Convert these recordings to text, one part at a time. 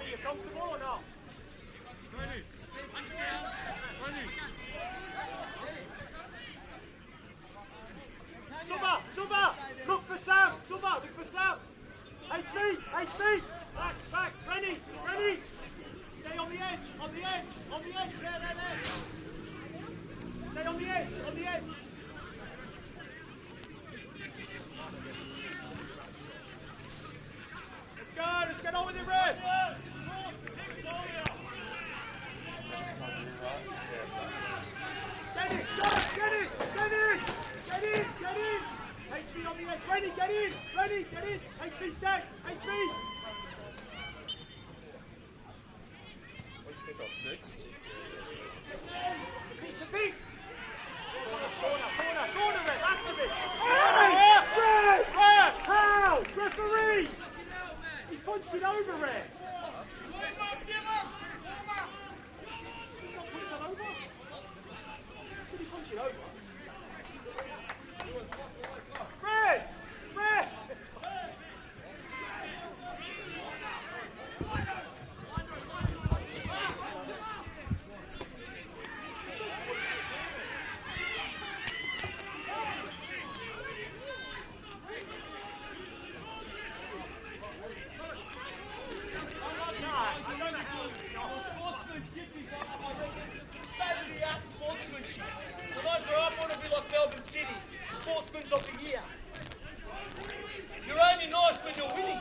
you comfortable or not? Suba! Look for Sam! Suba, look for Sam! HV! Back! Ready! Stay on the edge! There! Stay on the edge! Let's get on with it, Red! Get in! HV on the edge, ready, get in! HV stay, HV! Let's kick off 6. Compete! Corner, Red, that's the bit! Red! How? Referee! He's punched it over, Red! He's not punched it over? Did he punch it over? Red! State-of-the-art sportsmanship. When I grow up, I want to be like Melbourne City, Sportsman of the Year. You're only nice when you're winning.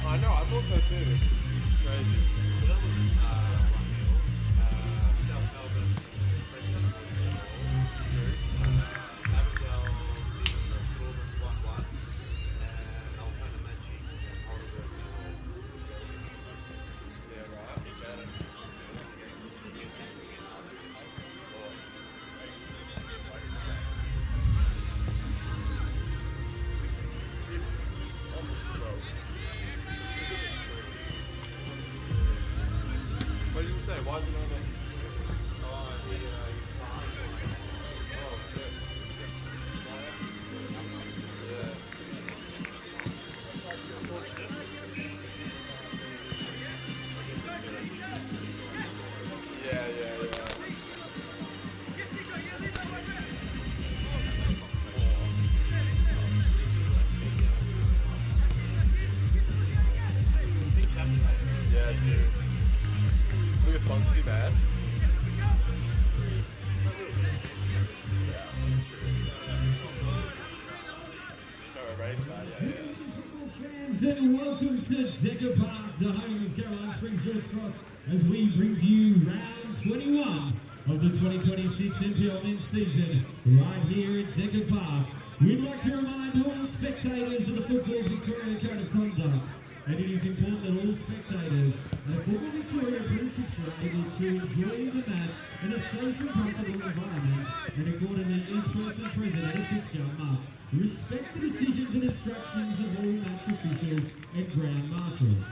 I know, I thought so too. Crazy. But that was 1-0. South Melbourne. They sent it with Avondale beating the Stormers 1-1. And Altona Magic and Heidelberg 0. Yeah, right. I think that against this video game again. What did you say? Why is it on there? Oh, he's fine. Oh, shit. Yeah. Unfortunate. Yeah. Things happen, mate. Yeah, dude. Biggest ones to be bad. And welcome to Decker Park, the home of Caroline Springs George Cross, as we bring to you round 21 of the 2026 NPLM season, right here at Decker Park. We'd like to remind all spectators of the Football Victoria Code of Conduct, and it is important that all spectators at Football Victoria Prefix are able to enjoy the match in a safe and comfortable environment, and accordingly each person present at a fixture must respect the decisions and instructions of all match officials and ground marshals.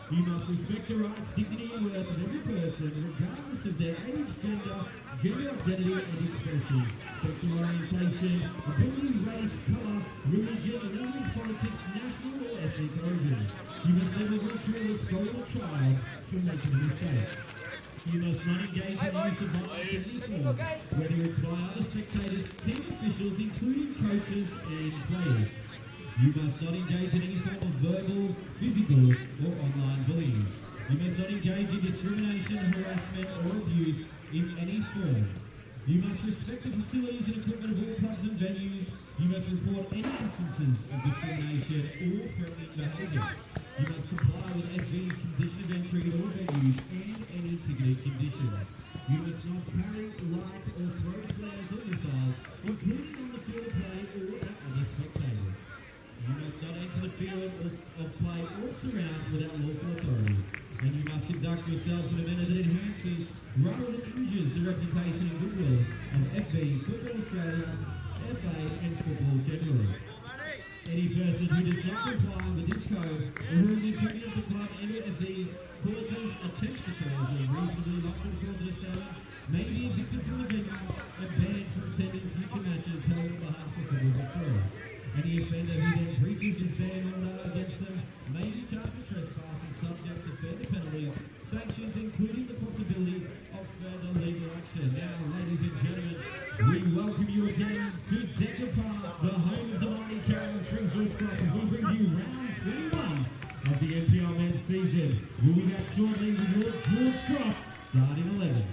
You must respect the rights, dignity and worth of every person, regardless of their age, gender identity and expression, sexual orientation, ability, race, colour, religion, language, politics, national or ethnic origin. You must never ridicule, scold or child for making a mistake. You must not engage in the use of violence in any form, whether it's by other spectators, team officials, including coaches and players. You must not engage in any form of verbal, physical, or online bullying. You must not engage in discrimination, harassment, or abuse in any form. You must respect the facilities and equipment of all clubs and venues. You must report any instances of discrimination or threatening behaviour. You must comply with FB's entry at all venues and any ticketed conditions. You must not carry, light or throw flares or missiles, including on the field of play or at other spectators. You must not enter the field of play or surrounds without lawful authority. And you must conduct yourself in a manner that enhances rather than injures the reputation and goodwill of FB, Football Australia, FA and football generally. Any person who does not comply with this code or who in the opinion of the club and FB causes, attempts to cause or reasonably likely to cause disturbance may be evicted from the venue and banned from attending future matches held on behalf of Football Victoria. Any offender who then breaches this ban order against them may be charged with trespass and subject to further penalties, sanctions, including the possibility of further legal action. Now, ladies and gentlemen, we welcome you again to Decker Park, the home of the mighty Caroline Springs George Cross, as we bring you round 21 of the NPL men's season. We'll be back shortly with your George Cross starting 11.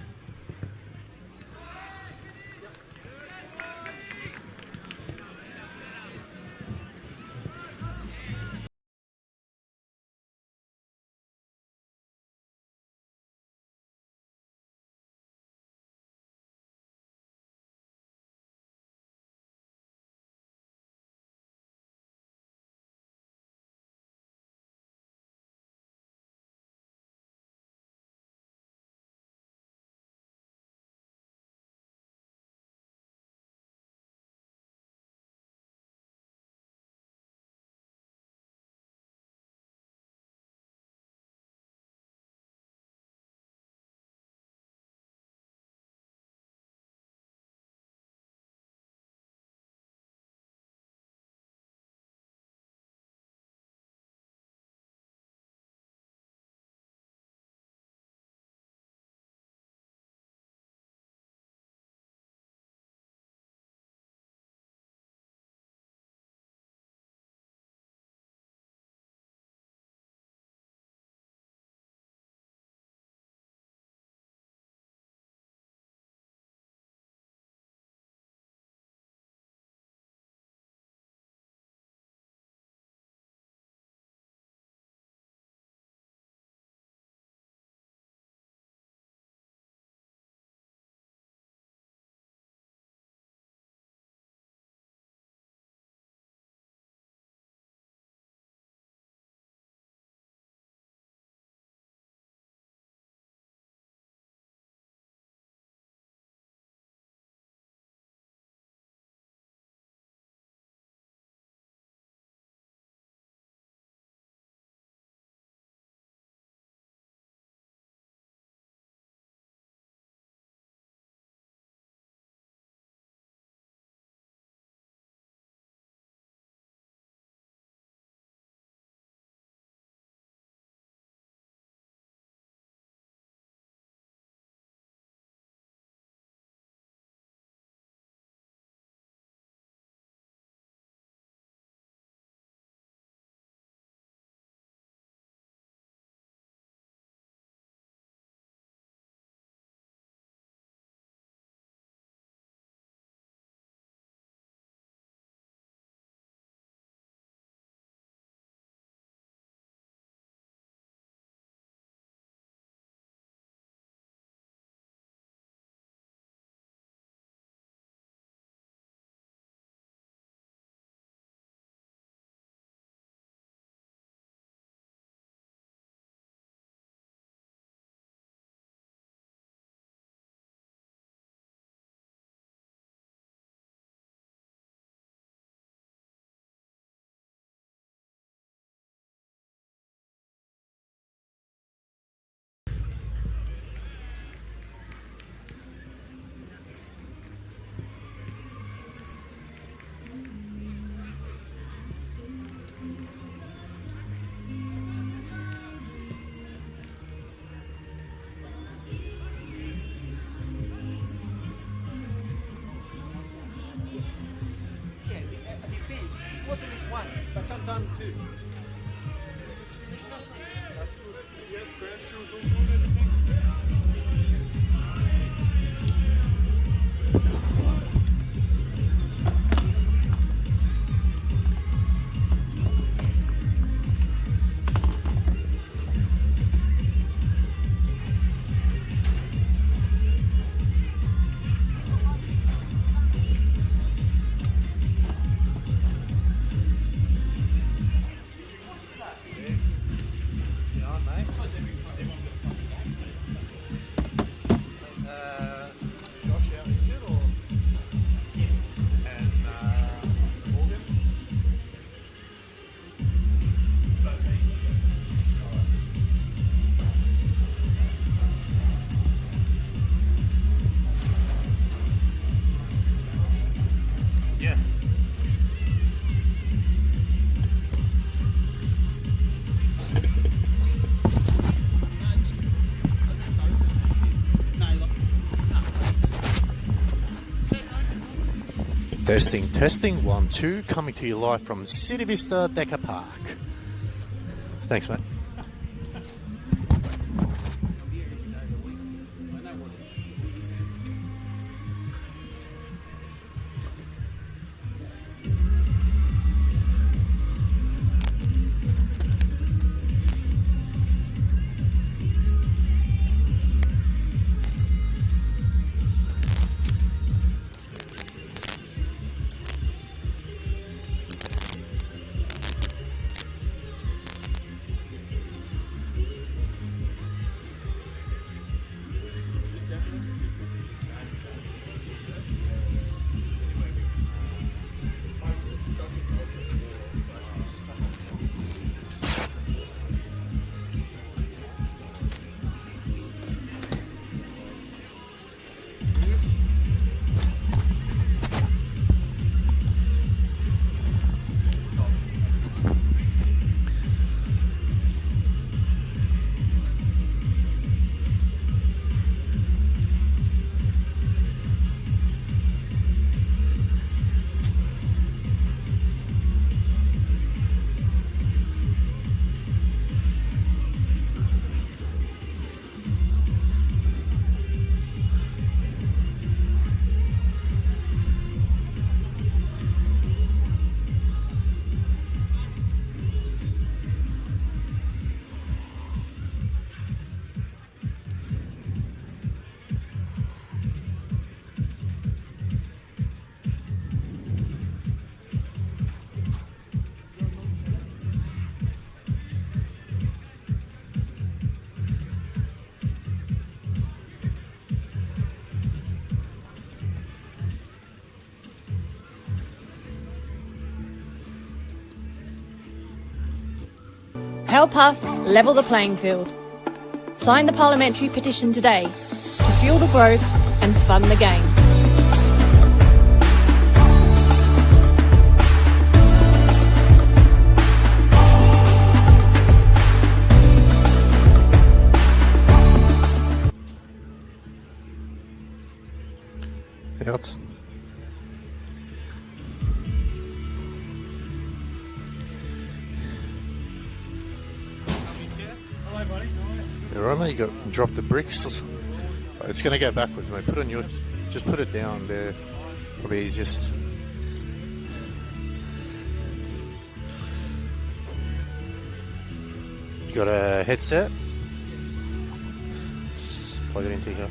one, but sometimes two. That's good. Yeah, grand shoes, all good, everything. Testing, testing, 1, 2, coming to you live from City Vista Decker Park. Thanks, mate. Help us level the playing field. Sign the parliamentary petition today to fuel the growth and fund the game. Herz. You're right, mate. You got drop the bricks. It's going to go backwards, mate. Put on your, just put it down there. Probably easiest. You got a headset? Just plug it into here.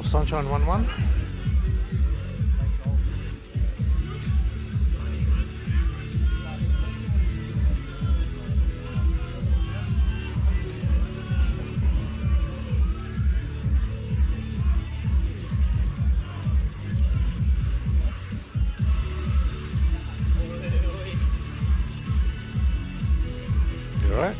Sunshine 1-1. You all right?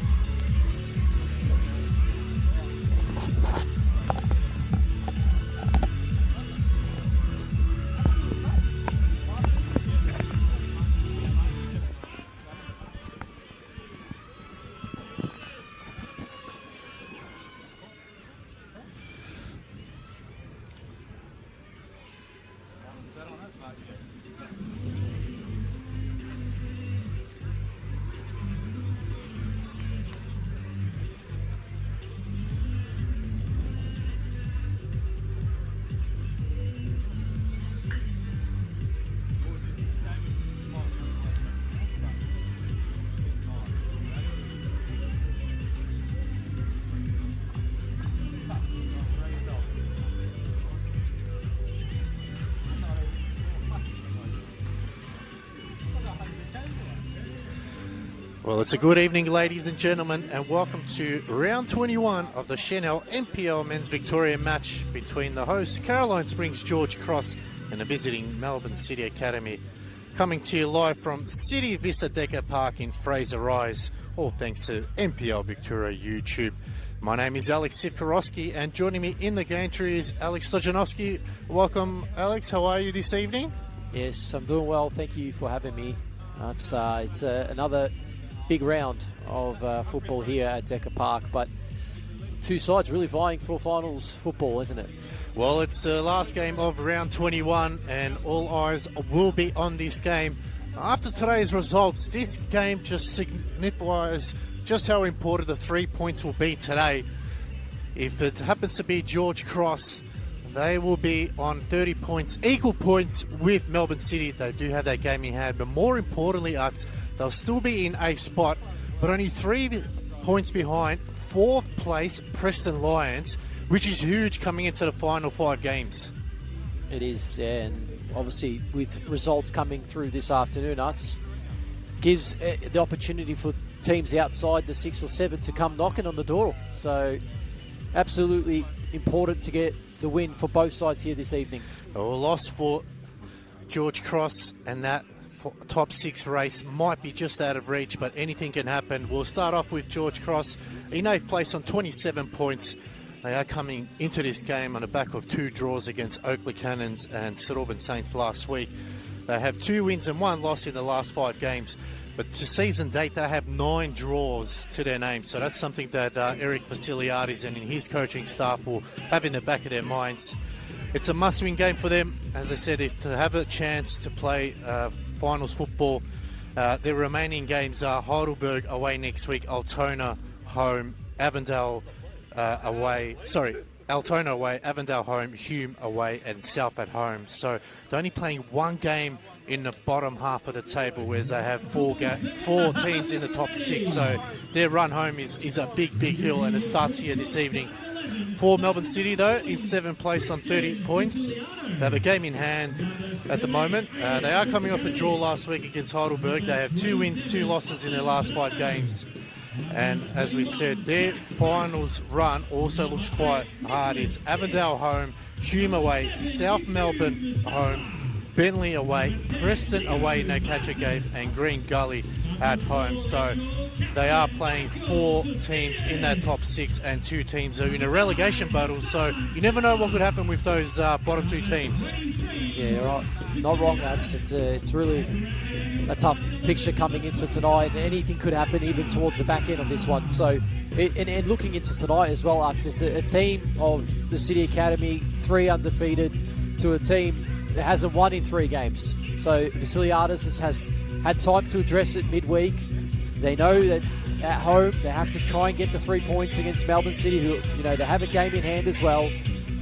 Well, it's a good evening, ladies and gentlemen, and welcome to round 21 of the Senol NPLM Men's Victoria match between the hosts Caroline Springs George Cross and the visiting Melbourne City Academy. Coming to you live from City Vista Decker Park in Fraser Rise, all thanks to NPL Victoria YouTube. My name is Alex Sivkorowski, and joining me in the gantry is Alex Stojanovski. Welcome, Alex. How are you this evening? Yes, I'm doing well. Thank you for having me. It's another big round of football here at Decker Park, but two sides really vying for finals football, isn't it? Well, it's the last game of round 21, and all eyes will be on this game. After today's results, this game just signifies just how important the 3 points will be today. If it happens to be George Cross, they will be on 30 points, equal points with Melbourne City. They do have that game in hand, but more importantly, they'll still be in 8th spot, but only 3 points behind 4th place Preston Lions, which is huge coming into the final 5 games. It is, yeah, and obviously with results coming through this afternoon, gives the opportunity for teams outside the 6 or 7 to come knocking on the door. So absolutely important to get the win for both sides here this evening. A loss for George Cross, and that top 6 race might be just out of reach, but anything can happen. We'll start off with George Cross in 8th place on 27 points. They are coming into this game on the back of 2 draws against Oakleigh Cannons and St Albans Saints last week. They have 2 wins and 1 loss in the last 5 games. But to season date, they have 9 draws to their name. So that's something that Eric Vasiliadis and his coaching staff will have in the back of their minds. It's a must-win game for them. As I said, if to have a chance to play finals football, their remaining games are Heidelberg away next week, Altona home, Avondale away. Altona away, Avondale home, Hume away, and South at home. So they're only playing 1 game in the bottom half of the table, whereas they have 4 teams in the top 6. So their run home is a big hill, and it starts here this evening. For Melbourne City, though, in 7th place on 30 points. They have a game in hand at the moment. They are coming off a draw last week against Heidelberg. They have 2 wins, 2 losses in their last 5 games. And as we said, their finals run also looks quite hard. It's Avondale home, Hume away, South Melbourne home, Bentley away, Preston away, no catch a game, and Green Gully at home. So they are playing 4 teams in that top 6, and 2 teams are in a relegation battle. So you never know what could happen with those bottom 2 teams. Yeah, right. Not wrong, lads. It's really a tough fixture coming into tonight. Anything could happen even towards the back end of this one. So, and looking into tonight as well, it's a team of the City Academy, 3 undefeated, to a team that hasn't won in 3 games. So Vasiliadis has had time to address it midweek. They know that at home they have to try and get the 3 points against Melbourne City, who, they have a game in hand as well.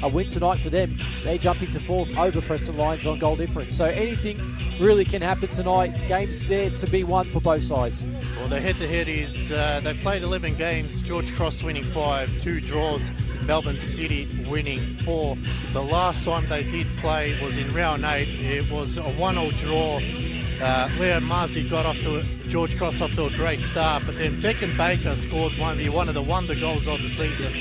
A win tonight for them, they jump into 4th over Preston Lions on goal difference. So anything really can happen tonight. Games there to be won for both sides. Well, the head-to-head is they've played 11 games. George Cross winning 5, 2 draws. Melbourne City winning 4. The last time they did play was in round 8. It was a 1-1 draw. Leo Marzi got George Cross off to a great start, but then Beckham Baker scored one of the wonder goals of the season.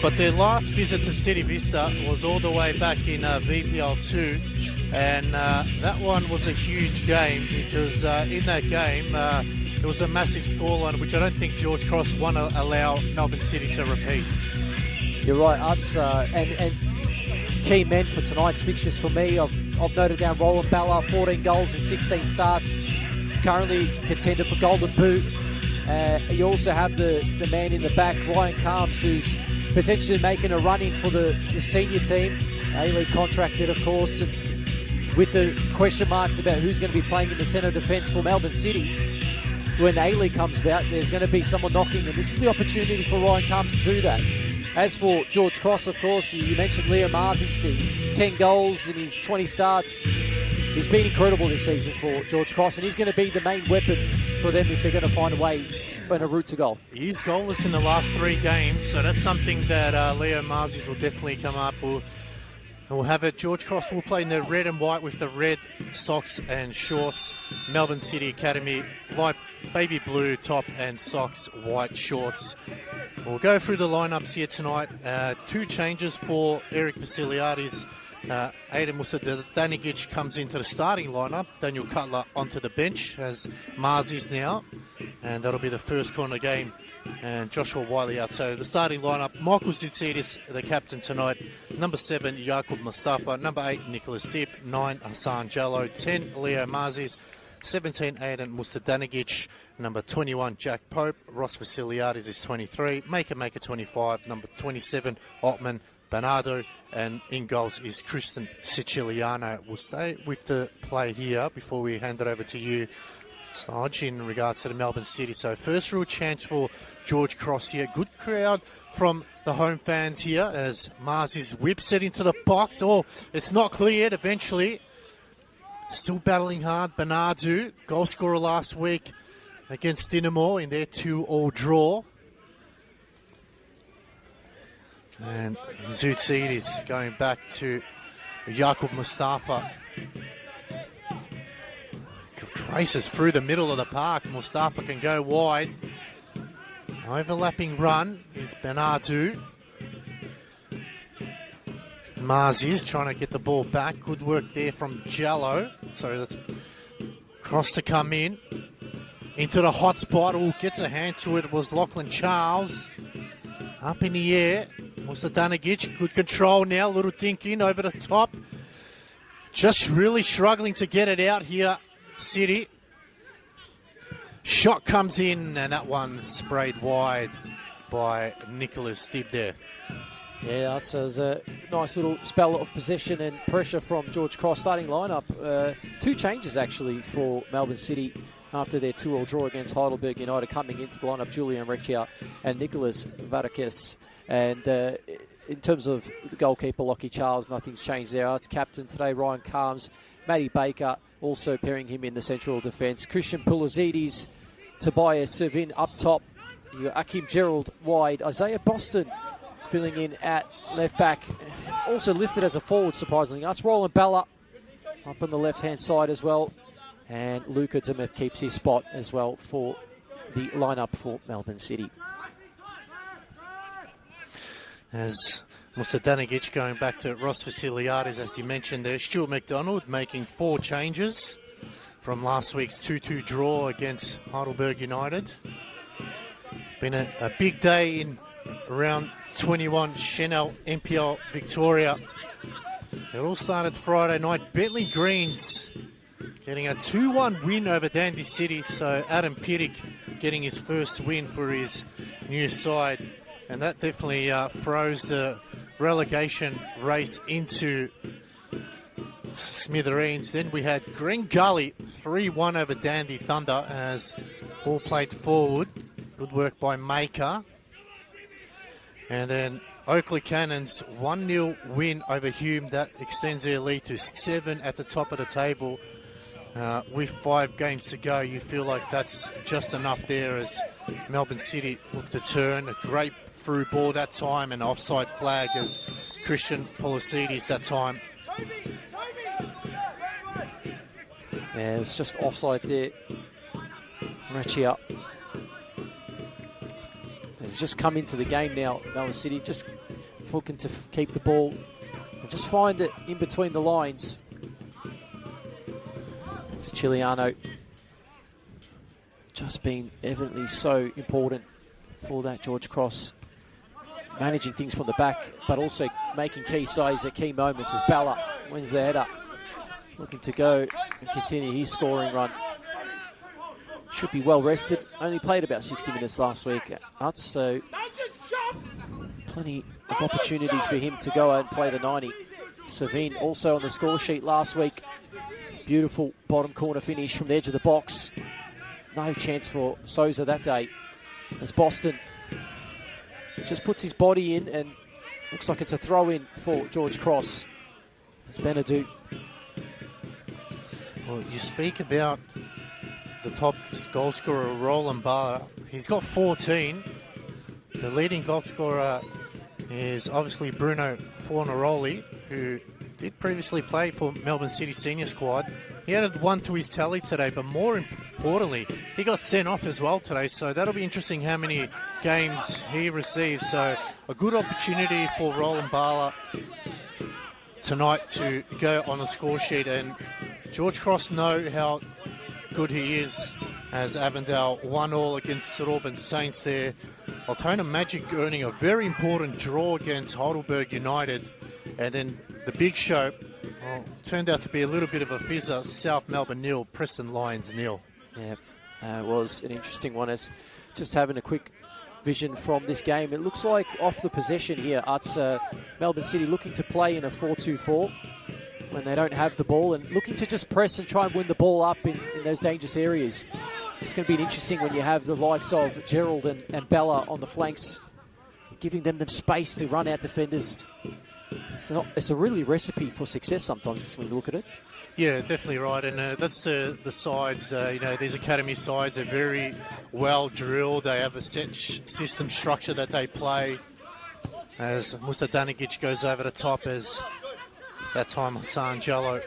But their last visit to City Vista was all the way back in VPL 2, and that one was a huge game because in that game it was a massive scoreline, which I don't think George Cross want to allow Melbourne City to repeat. You're right, Utz, and key men for tonight's fixtures for me. I've noted down Roland Ballard, 14 goals in 16 starts, currently contender for Golden Boot. You also have the man in the back, Ryan Carms, who's potentially making a run-in for the senior team. A-League contracted, of course, and with the question marks about who's going to be playing in the centre defence for Melbourne City. When A-League comes about, there's going to be someone knocking, and this is the opportunity for Ryan Carms to do that. As for George Cross, of course, you mentioned Leo Marzi, 10 goals in his 20 starts. He's been incredible this season for George Cross, and he's going to be the main weapon for them if they're going to find a way and a route to goal. He's goalless in the last 3 games, so that's something that Leo Marzi will definitely come up with. We'll have it. George Cross will play in the red and white with the red socks and shorts. Melbourne City Academy, light baby blue top and socks, white shorts. We'll go through the lineups here tonight. 2 changes for Eric Vasiliadis. Aidan Danigic comes into the starting lineup. Daniel Cutler onto the bench as Mars is now. And that'll be the first corner game. And Joshua Wiley out. So the starting lineup, Michael Zitsidis, the captain tonight. Number 7, Jakub Mustafa. Number 8, Nicholas Tip. 9, Hassan Jallo. 10, Leo Marzis. 17, Aidan Mustadanigic. Number 21, Jack Pope. Ross Vasiliadis is 23. Maker 25. Number 27, Otman Bernardo. And in goals is Kristen Siciliano. We'll stay with the play here before we hand it over to you, Sarge, in regards to the Melbourne City. So first real chance for George Cross here. Good crowd from the home fans here as Mars' whips it into the box. Oh, it's not cleared eventually. Still battling hard. Bernardo, goal scorer last week against Dinamo in their 2-2 draw. And Zoutsidis going back to Jakub Mustafa. Races through the middle of the park. Mustafa can go wide. Overlapping run is Bernardo. Mars is trying to get the ball back. Good work there from Jallo. So that's Cross to come in. Into the hot spot. Oh, gets a hand to it. It was Lachlan Charles. Up in the air. Mustadanigic. Good control now. Little dink in over the top. Just really struggling to get it out here, City. Shot comes in, and that one sprayed wide by Nicholas Tibb there. Yeah, that was a nice little spell of possession and pressure from George Cross. Starting lineup, 2 changes actually for Melbourne City after their 2-2 draw against Heidelberg United. Coming into the lineup, Julian Recchia and Nicholas Varakis. And in terms of the goalkeeper, Lockie Charles, nothing's changed there. It's captain today, Ryan Carms. Matty Baker also pairing him in the central defence. Christian Pulazidis, Tobias Servin up top. You got Akim Gerald wide. Isaiah Boston filling in at left back. Also listed as a forward, surprisingly. That's Roland Balla up on the left-hand side as well. And Luka Demeth keeps his spot as well for the lineup for Melbourne City. As Mustadanigic going back to Ross Vasiliadis, as you mentioned there. Stuart McDonald making 4 changes from last week's 2-2 draw against Heidelberg United. It's been a big day in round 21 Senol NPL Victoria. It all started Friday night. Bentley Greens getting a 2-1 win over Dandy City. So Adam Piddick getting his first win for his new side. And that definitely throws the relegation race into smithereens. Then we had Green Gully 3-1 over Dandy Thunder as ball played forward. Good work by Maker. And then Oakley Cannons 1-0 win over Hume. That extends their lead to 7 at the top of the table. With 5 games to go, you feel like that's just enough there as Melbourne City look to turn. A great through ball that time, and offside flag as Christian Pulasides that time. Yeah, it was just offside there. Rachia has just come into the game now. Melbourne City just looking to keep the ball and just find it in between the lines. Siciliano just been evidently so important for that George Cross. Managing things from the back, but also making key saves at key moments as Balla wins the header. Looking to go and continue his scoring run. Should be well rested. Only played about 60 minutes last week. So plenty of opportunities for him to go out and play the 90. Savine also on the score sheet last week. Beautiful bottom corner finish from the edge of the box. No chance for Souza that day as Boston just puts his body in and looks like it's a throw-in for George Cross. As Benadou. Well, you speak about the top goal scorer, Roland Barr. He's got 14. The leading goal scorer is obviously Bruno Fornaroli, who did previously play for Melbourne City senior squad. He added one to his tally today, but more importantly, he got sent off as well today. So that'll be interesting how many games he receives. So a good opportunity for Roland Bala tonight to go on the score sheet. And George Cross know how good he is, as Avondale 1-1 against St Albans Saints there. Altona Magic earning a very important draw against Heidelberg United. And then the big show turned out to be a little bit of a fizzer. South Melbourne 0, Preston Lions 0. Yeah, it was an interesting one. As just having a quick vision from this game, it looks like off the possession here, it's Melbourne City looking to play in a 4-2-4 when they don't have the ball and looking to just press and try and win the ball up in those dangerous areas. It's going to be interesting when you have the likes of Gerald and Bella on the flanks, giving them space to run out defenders. It's a really recipe for success sometimes when you look at it. Yeah, definitely right. And that's the sides. These academy sides are very well drilled. They have a set system structure that they play. As Musta Danigic goes over the top, as that time Hassan Jallo.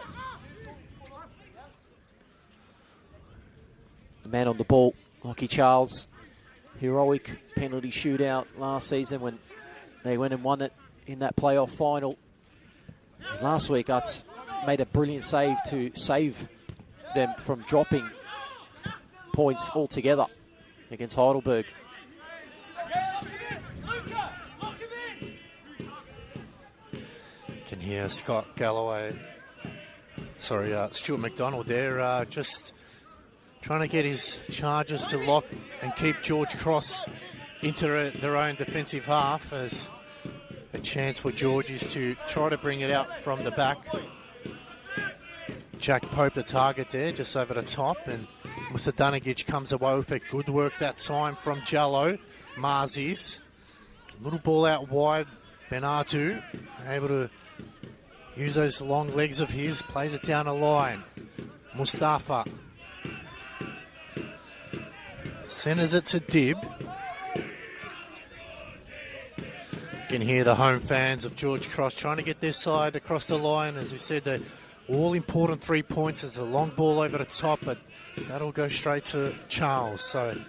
The man on the ball, Lockie Charles. Heroic penalty shootout last season when they went and won it in that playoff final. And last week, Utz made a brilliant save to save them from dropping points altogether against Heidelberg. Can hear Stuart McDonald there, just trying to get his charges to lock and keep George Cross into their own defensive half, as a chance for Georgies to try to bring it out from the back. Jack Pope the target there, just over the top, and Musta Danigic comes away with it. Good work that time from Jallo. Marzis, little ball out wide. Benatu able to use those long legs of his, plays it down the line. Mustafa centers it to Dib. You can hear the home fans of George Cross trying to get their side across the line. As we said, the all-important 3 points. There's a long ball over the top, but that'll go straight to Charles. So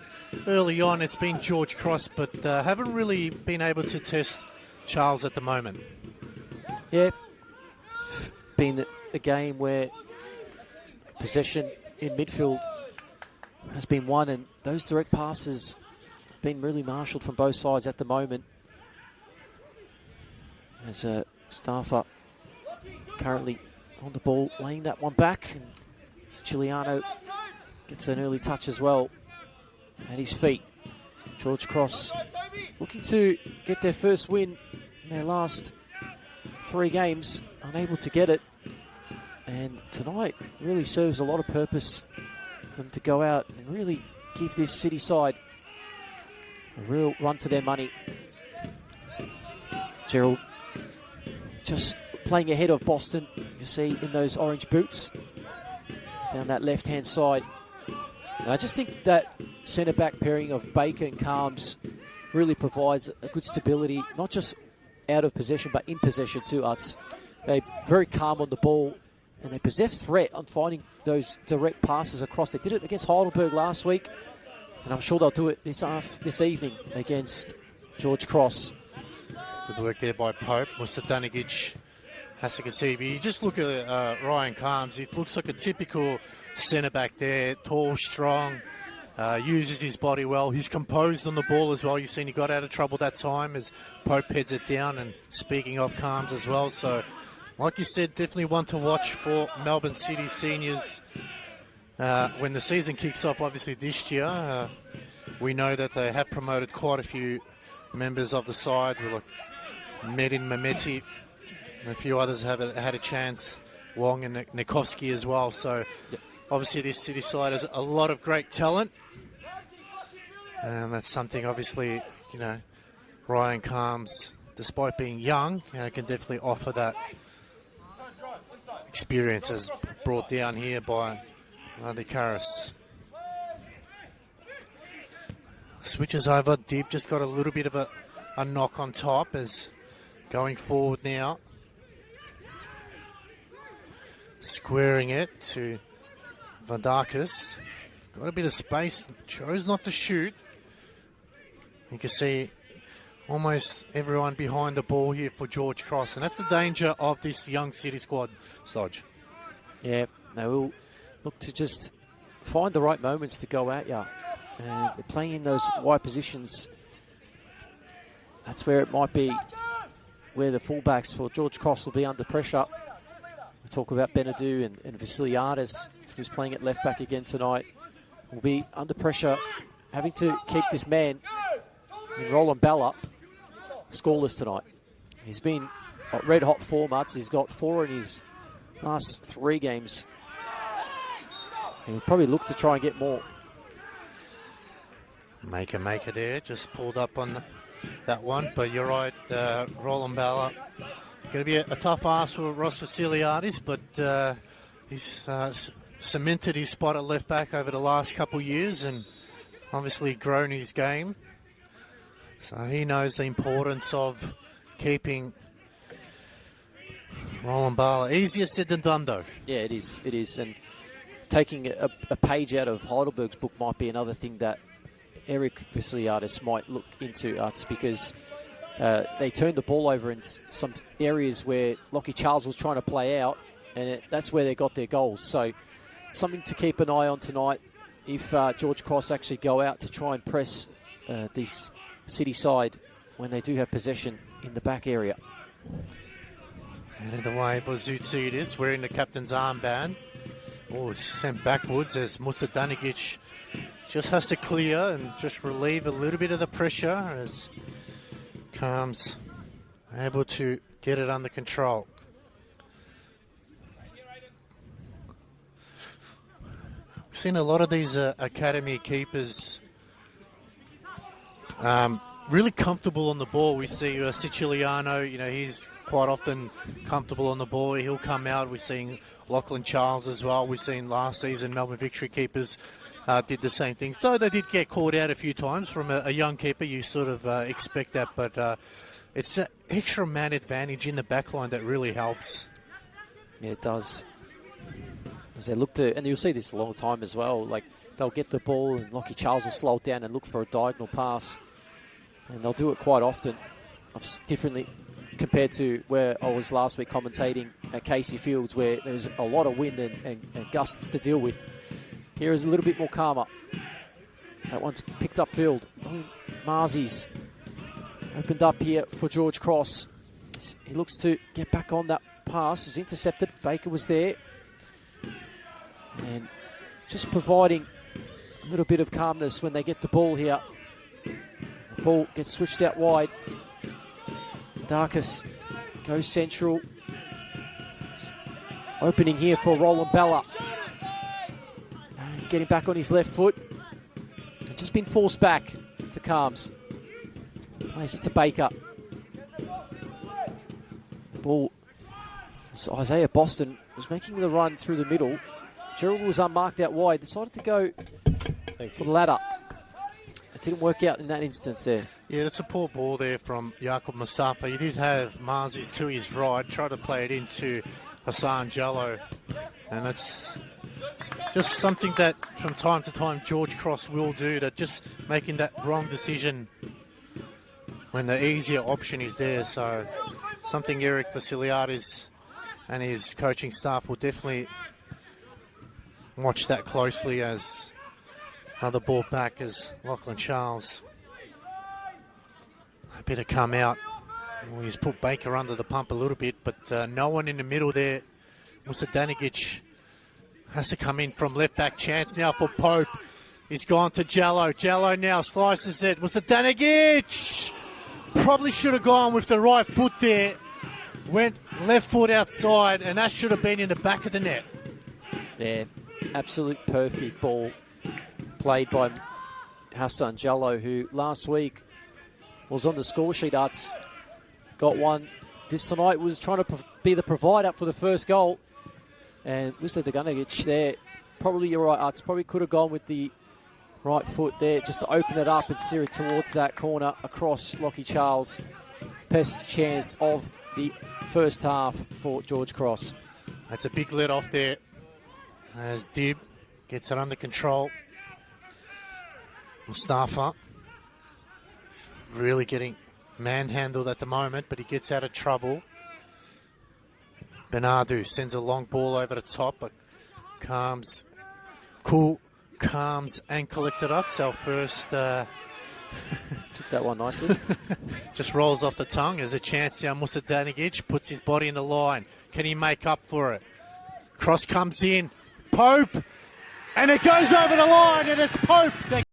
early on, it's been George Cross, but haven't really been able to test Charles at the moment. Yeah, been a game where possession in midfield has been won, and those direct passes have been really marshalled from both sides at the moment. As Staffer currently on the ball, laying that one back, and Chiliano gets an early touch as well at his feet. George Cross looking to get their first win in their last 3 games, unable to get it, and tonight really serves a lot of purpose for them to go out and really give this City side a real run for their money. Gerald just playing ahead of Boston, you see, in those orange boots down that left-hand side. And I just think that centre-back pairing of Baker and Calms really provides a good stability, not just out of possession, but in possession too. They're very calm on the ball, and they possess threat on finding those direct passes across. They did it against Heidelberg last week, and I'm sure they'll do it this evening against George Cross. Good work there by Pope. Musta Danigic, Hasakasibi. You just look at Ryan Calms. He looks like a typical centre-back there. Tall, strong, uses his body well. He's composed on the ball as well. You've seen he got out of trouble that time as Pope heads it down. And speaking of Calms as well. So, like you said, definitely one to watch for Melbourne City seniors. When the season kicks off, obviously this year, we know that they have promoted quite a few members of the side. We're like Medin Mameti and a few others have had a chance, Wong and Nikovsky as well. So obviously this City side has a lot of great talent, and that's something obviously, Ryan Calms, despite being young, can definitely offer that experience as brought down here by the Karis. Switches over. Dib just got a little bit of a knock on top as going forward now. Squaring it to Vandakis. Got a bit of space. Chose not to shoot. You can see almost everyone behind the ball here for George Cross. And that's the danger of this young City squad, Stodge. Yeah, they will look to just find the right moments to go at you. They're playing in those wide positions. That's where it might be where the fullbacks for George Cross will be under pressure. We talk about Benadou and Vasiliadis, who's playing at left back again tonight, will be under pressure, having to keep this man in Roland Balla scoreless tonight. He's been red hot form, He's got 4 in his last 3 games. He'll probably look to try and get more. Maker there, just pulled up on that one, but you're right, Roland Balla. It's going to be a tough ask for Ross Vasiliadis, but he's cemented his spot at left back over the last couple of years and obviously grown his game. So he knows the importance of keeping Roland Balla. Easier said than done, though. Yeah, it is. And taking a page out of Heidelberg's book might be another thing that Eric Vasiliadis might look into, because they turned the ball over in some areas where Lockie Charles was trying to play out, and that's where they got their goals. So something to keep an eye on tonight if George Cross actually go out to try and press this City side when they do have possession in the back area. Out of the way, Bouzoutzidis wearing the captain's armband. Oh, sent backwards as Musa Danigic just has to clear and just relieve a little bit of the pressure as Calm's able to get it under control. We've seen a lot of these academy keepers really comfortable on the ball. We see Siciliano, he's quite often comfortable on the ball. He'll come out. We're seeing Lachlan Charles as well. We've seen last season Melbourne Victory keepers did the same things. Though they did get caught out a few times from a young keeper, you sort of expect that. But it's an extra man advantage in the back line that really helps. Yeah, it does. As they look to, and you'll see this a long time as well, like they'll get the ball and Lockie Charles will slow it down and look for a diagonal pass. And they'll do it quite often. Differently compared to where I was last week commentating at Casey Fields, where there's a lot of wind and gusts to deal with. Here is a little bit more calmer. So that one's picked up field. Marzi's opened up here for George Cross. He looks to get back on that pass. It was intercepted. Baker was there. And just providing a little bit of calmness when they get the ball here. The ball gets switched out wide. Darkus goes central. Opening here for Roland Balla. Getting back on his left foot. Just been forced back to Calms. Plays it to Baker. Ball. So Isaiah Boston was making the run through the middle. Gerald was unmarked out wide. Decided to go for the ladder. It didn't work out in that instance there. Yeah, that's a poor ball there from Jacob Mustafa. He did have Marzi's to his right, tried to play it into Hassan Jallo. And it's just something that from time to time George Cross will do, that just making that wrong decision when the easier option is there. So something Eric Vasiliadis and his coaching staff will definitely watch that closely, as another ball back as Lachlan Charles. A bit of come out. Well, he's put Baker under the pump a little bit, but no one in the middle there. Musa Danigic has to come in from left back. Chance now for Pope. He's gone to Jallo. Jallo now slices it. Musa Danigic probably should have gone with the right foot there. Went left foot outside, and that should have been in the back of the net. Yeah, absolute perfect ball played by Hassan Jallo, who last week was on the score sheet. Arts got one. This tonight was trying to be the provider for the first goal. And Musa Danigic there, probably you're right, Arts, probably could have gone with the right foot there just to open it up and steer it towards that corner across Lockie Charles. Best chance of the first half for George Cross. That's a big let off there as Dib gets it under control. Mustafa is really getting manhandled at the moment, but he gets out of trouble. Bernardo sends a long ball over the top, but calms and collected Utzel first. Took that one nicely. Just rolls off the tongue. There's a chance here. Mustadanigic puts his body in the line. Can he make up for it? Cross comes in. Pope. And it goes over the line, and it's Pope that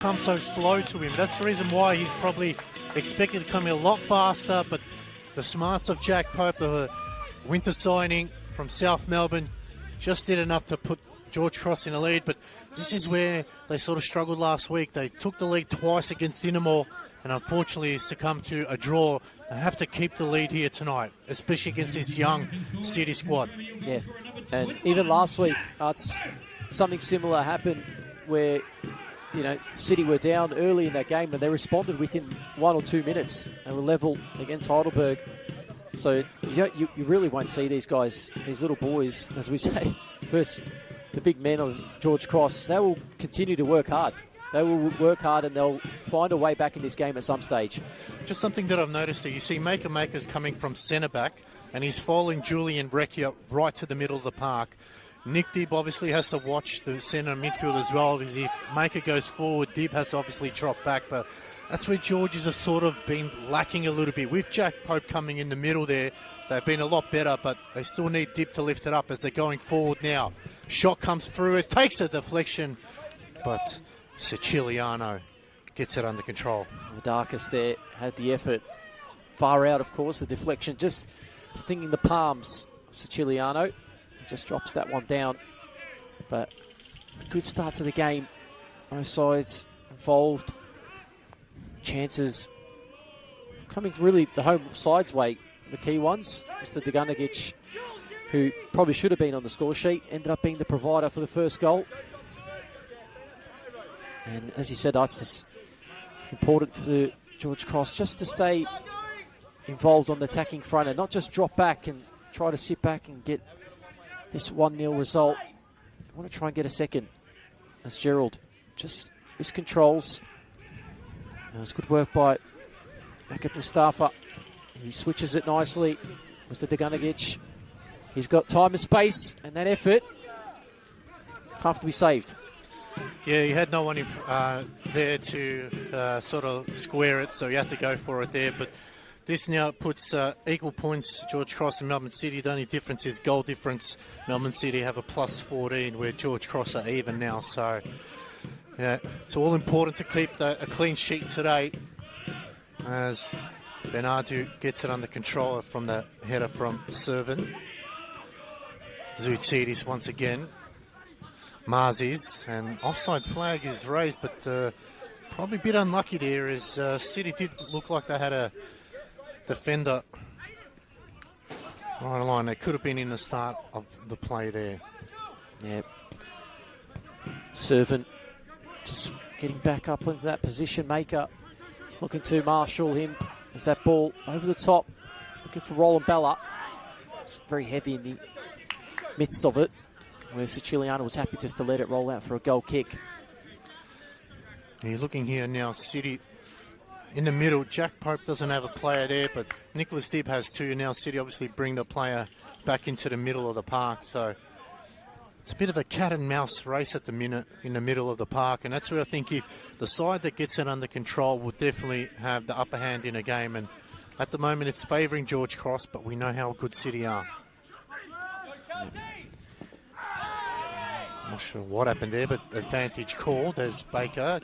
come so slow to him. That's the reason why he's probably expected to come in a lot faster, but the smarts of Jack Pope, the winter signing from South Melbourne, just did enough to put George Cross in the lead. But this is where they sort of struggled last week. They took the lead twice against Dinamo and unfortunately succumbed to a draw. They have to keep the lead here tonight, especially against this young City squad. Yeah, and even last week, something similar happened where, you know, City were down early in that game and they responded within 1 or 2 minutes and were level against Heidelberg. So you really won't see these guys, these little boys, as we say, first the big men of George Cross. They will continue to work hard. They will work hard and they'll find a way back in this game at some stage. Just something that I've noticed there, you see Maker's coming from centre back and he's following Julian Recchia right to the middle of the park. Nick Dib obviously has to watch the centre midfield as well, because if Maker goes forward, Dib has to obviously drop back, but that's where Georges have sort of been lacking a little bit. With Jack Pope coming in the middle there, they've been a lot better, but they still need Dib to lift it up as they're going forward now. Shot comes through, it takes a deflection, but Siciliano gets it under control. The darkest there had the effort. Far out, of course, the deflection just stinging the palms of Siciliano. Just drops that one down. But a good start to the game. Both sides involved. Chances coming really the home side's way, the key ones. Mr. Deganagic, who probably should have been on the score sheet, ended up being the provider for the first goal. And as you said, it's important for George Cross just to stay involved on the attacking front and not just drop back and try to sit back and get this 1-0 result. I want to try and get a second as Gerald just miscontrols. It was good work by Akib Mustafa, who switches it nicely. Mr. Deganagic, he's got time and space, and that effort comfortably saved. Yeah, he had no one there to sort of square it, so he had to go for it there. But this now puts equal points, George Cross and Melbourne City. The only difference is goal difference. Melbourne City have a plus 14, where George Cross are even now. So, yeah, it's all important to keep a clean sheet today, as Bernardo gets it under control from the header from Servin. Zoutidis once again. Marzis, and offside flag is raised, but probably a bit unlucky there, as City did look like they had a defender right line. They could have been in the start of the play there. Yeah. Servant just getting back up into that position. Maker looking to marshal him as that ball over the top, looking for Roland Bella. It's very heavy in the midst of it, where Siciliano was happy just to let it roll out for a goal kick. You're looking here now, City in the middle. Jack Pope doesn't have a player there, but Nicholas Dib has two. Now City obviously bring the player back into the middle of the park. So it's a bit of a cat and mouse race at the minute in the middle of the park. And that's where I think if the side that gets it under control will definitely have the upper hand in a game. And at the moment it's favouring George Cross, but we know how good City are. Not sure what happened there, but advantage called as Baker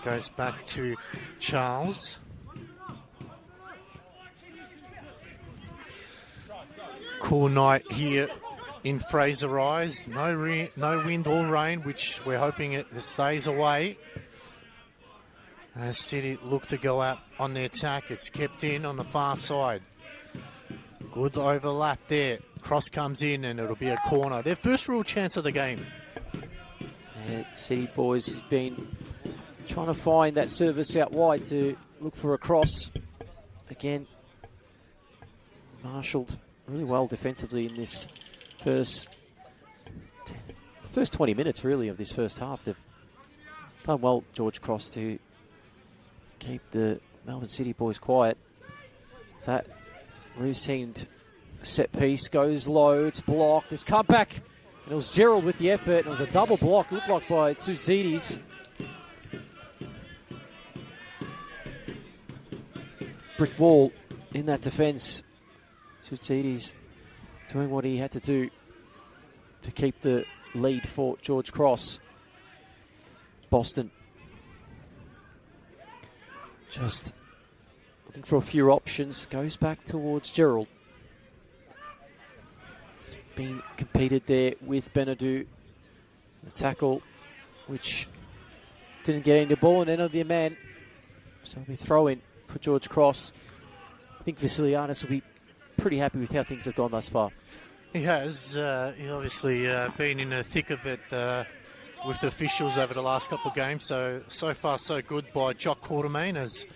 goes back to Charles. Cool night here in Fraser Eyes. No wind or rain, which we're hoping it stays away. As City look to go out on the attack, it's kept in on the far side. Good overlap there. Cross comes in and it'll be a corner. Their first real chance of the game. Yeah, City boys have been trying to find that service out wide to look for a cross. Again, marshalled really well defensively in this first 20 minutes, really, of this first half. They've done well, George Cross, to keep the Melbourne City boys quiet. That routine set piece goes low, it's blocked, it's come back, and it was Gerald with the effort, and it was a double block, looked like by Tsutsides. Brick wall in that defence. Tsutsides doing what he had to do to keep the lead for George Cross. Boston just looking for a few options, goes back towards Gerald. It's been competed there with Benadou. The tackle, which didn't get into the ball and ended the man. So it'll be throw in for George Cross. I think Vasiliadis will be pretty happy with how things have gone thus far. He has. He obviously been in the thick of it with the officials over the last couple of games. So far, so good by Jock Quartermain. As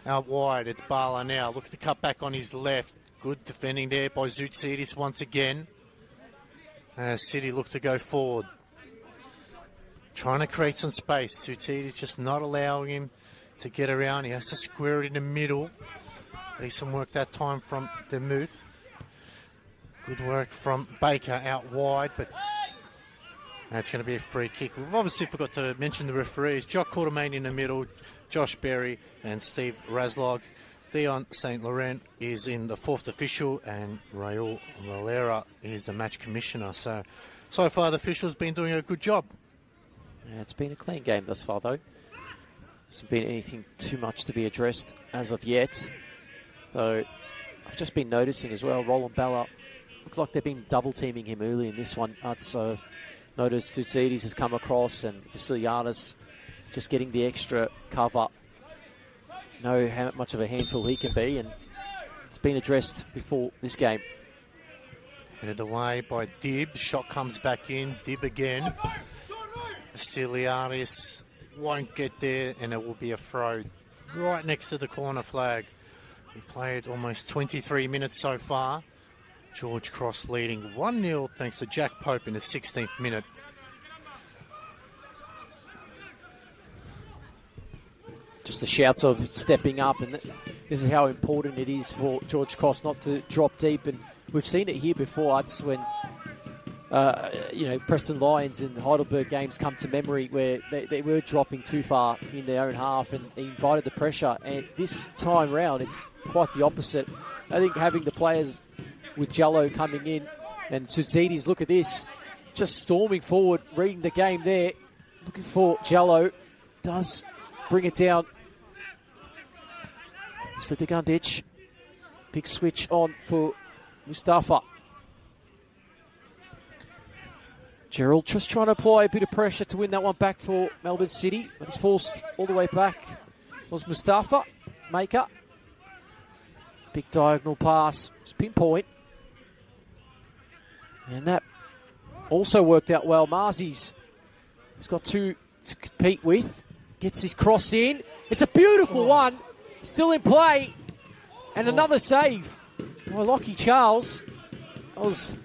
out wide, it's Bala now. Look at the cut back on his left. Good defending there by Zoutsidis once again. City look to go forward. Trying to create some space. Zoutsidis just not allowing him to get around. He has to square it in the middle. Decent work that time from Demuth. Good work from Baker out wide, but that's going to be a free kick. We've obviously forgot to mention the referees. Jock Quartermain in the middle, Josh Berry and Steve Raslog. Dion St. Laurent is in the fourth official, and Raul Valera is the match commissioner. So far the officials been doing a good job. Yeah, it's been a clean game thus far, though. Hasn't been anything too much to be addressed as of yet. Though I've just been noticing as well, Roland Balla, looked like they've been double teaming him early in this one. So noticed Tsutsides has come across and Vasiliadis just getting the extra cover. Know how much of a handful he can be, and it's been addressed before this game. Headed away by Dib. Shot comes back in. Dib again. Vasiliadis won't get there, and it will be a throw right next to the corner flag. We've played almost 23 minutes so far. George Cross leading 1-0 thanks to Jack Pope in the 16th minute. Just the shouts of stepping up, and this is how important it is for George Cross not to drop deep. And we've seen it here before. It's when Preston Lions and the Heidelberg games come to memory where they were dropping too far in their own half, and they invited the pressure. And this time round, it's quite the opposite. I think having the players with Jello coming in and Tsutsides, look at this, just storming forward, reading the game there, looking for Jello, does bring it down. Slitigandic, big switch on for Mustafa. Gerald just trying to apply a bit of pressure to win that one back for Melbourne City, but he's forced all the way back. Was Mustafa, Maker. Big diagonal pass, it's pinpoint. And that also worked out well. Marzi's has got two to compete with. Gets his cross in. It's a beautiful one. Still in play. And another save by Lockie Charles. That was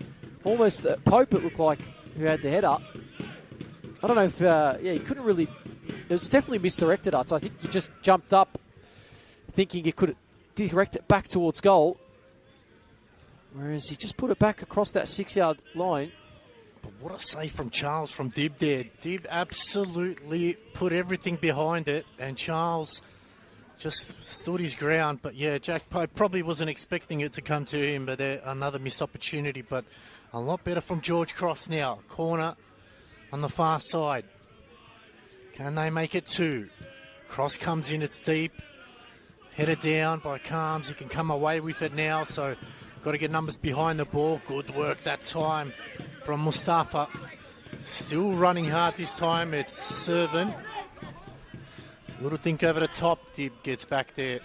almost Pope, it looked like, who had the header. I don't know if, he couldn't really, it was definitely misdirected us. I think he just jumped up thinking he could direct it back towards goal. Whereas he just put it back across that 6-yard line. But what a save from Charles from Dib there. Dib absolutely put everything behind it, and Charles just stood his ground. But yeah, Jack Pope probably wasn't expecting it to come to him, but another missed opportunity. But a lot better from George Cross now. Corner on the far side. Can they make it 2? Cross comes in, it's deep. Headed down by Calms. He can come away with it now, so got to get numbers behind the ball. Good work that time from Mustafa. Still running hard this time. It's Servant. Little think over the top. Dib gets back there.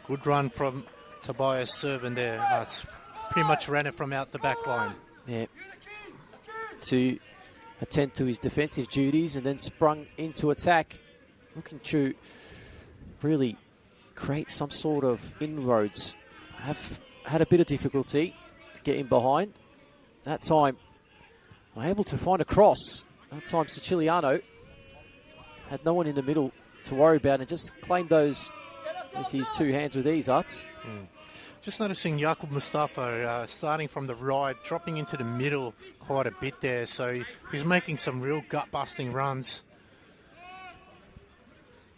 Good run from Tobias Servant there. It's pretty much ran it from out the back line. Yeah. To attend to his defensive duties and then sprung into attack. Looking to really create some sort of inroads. Have had a bit of difficulty to get in behind. That time, I'm able to find a cross. That time, Siciliano had no one in the middle to worry about and just claimed those with his 2 hands with ease, Utz. Just noticing Jakub Mustafa starting from the right, dropping into the middle quite a bit there. So he's making some real gut-busting runs.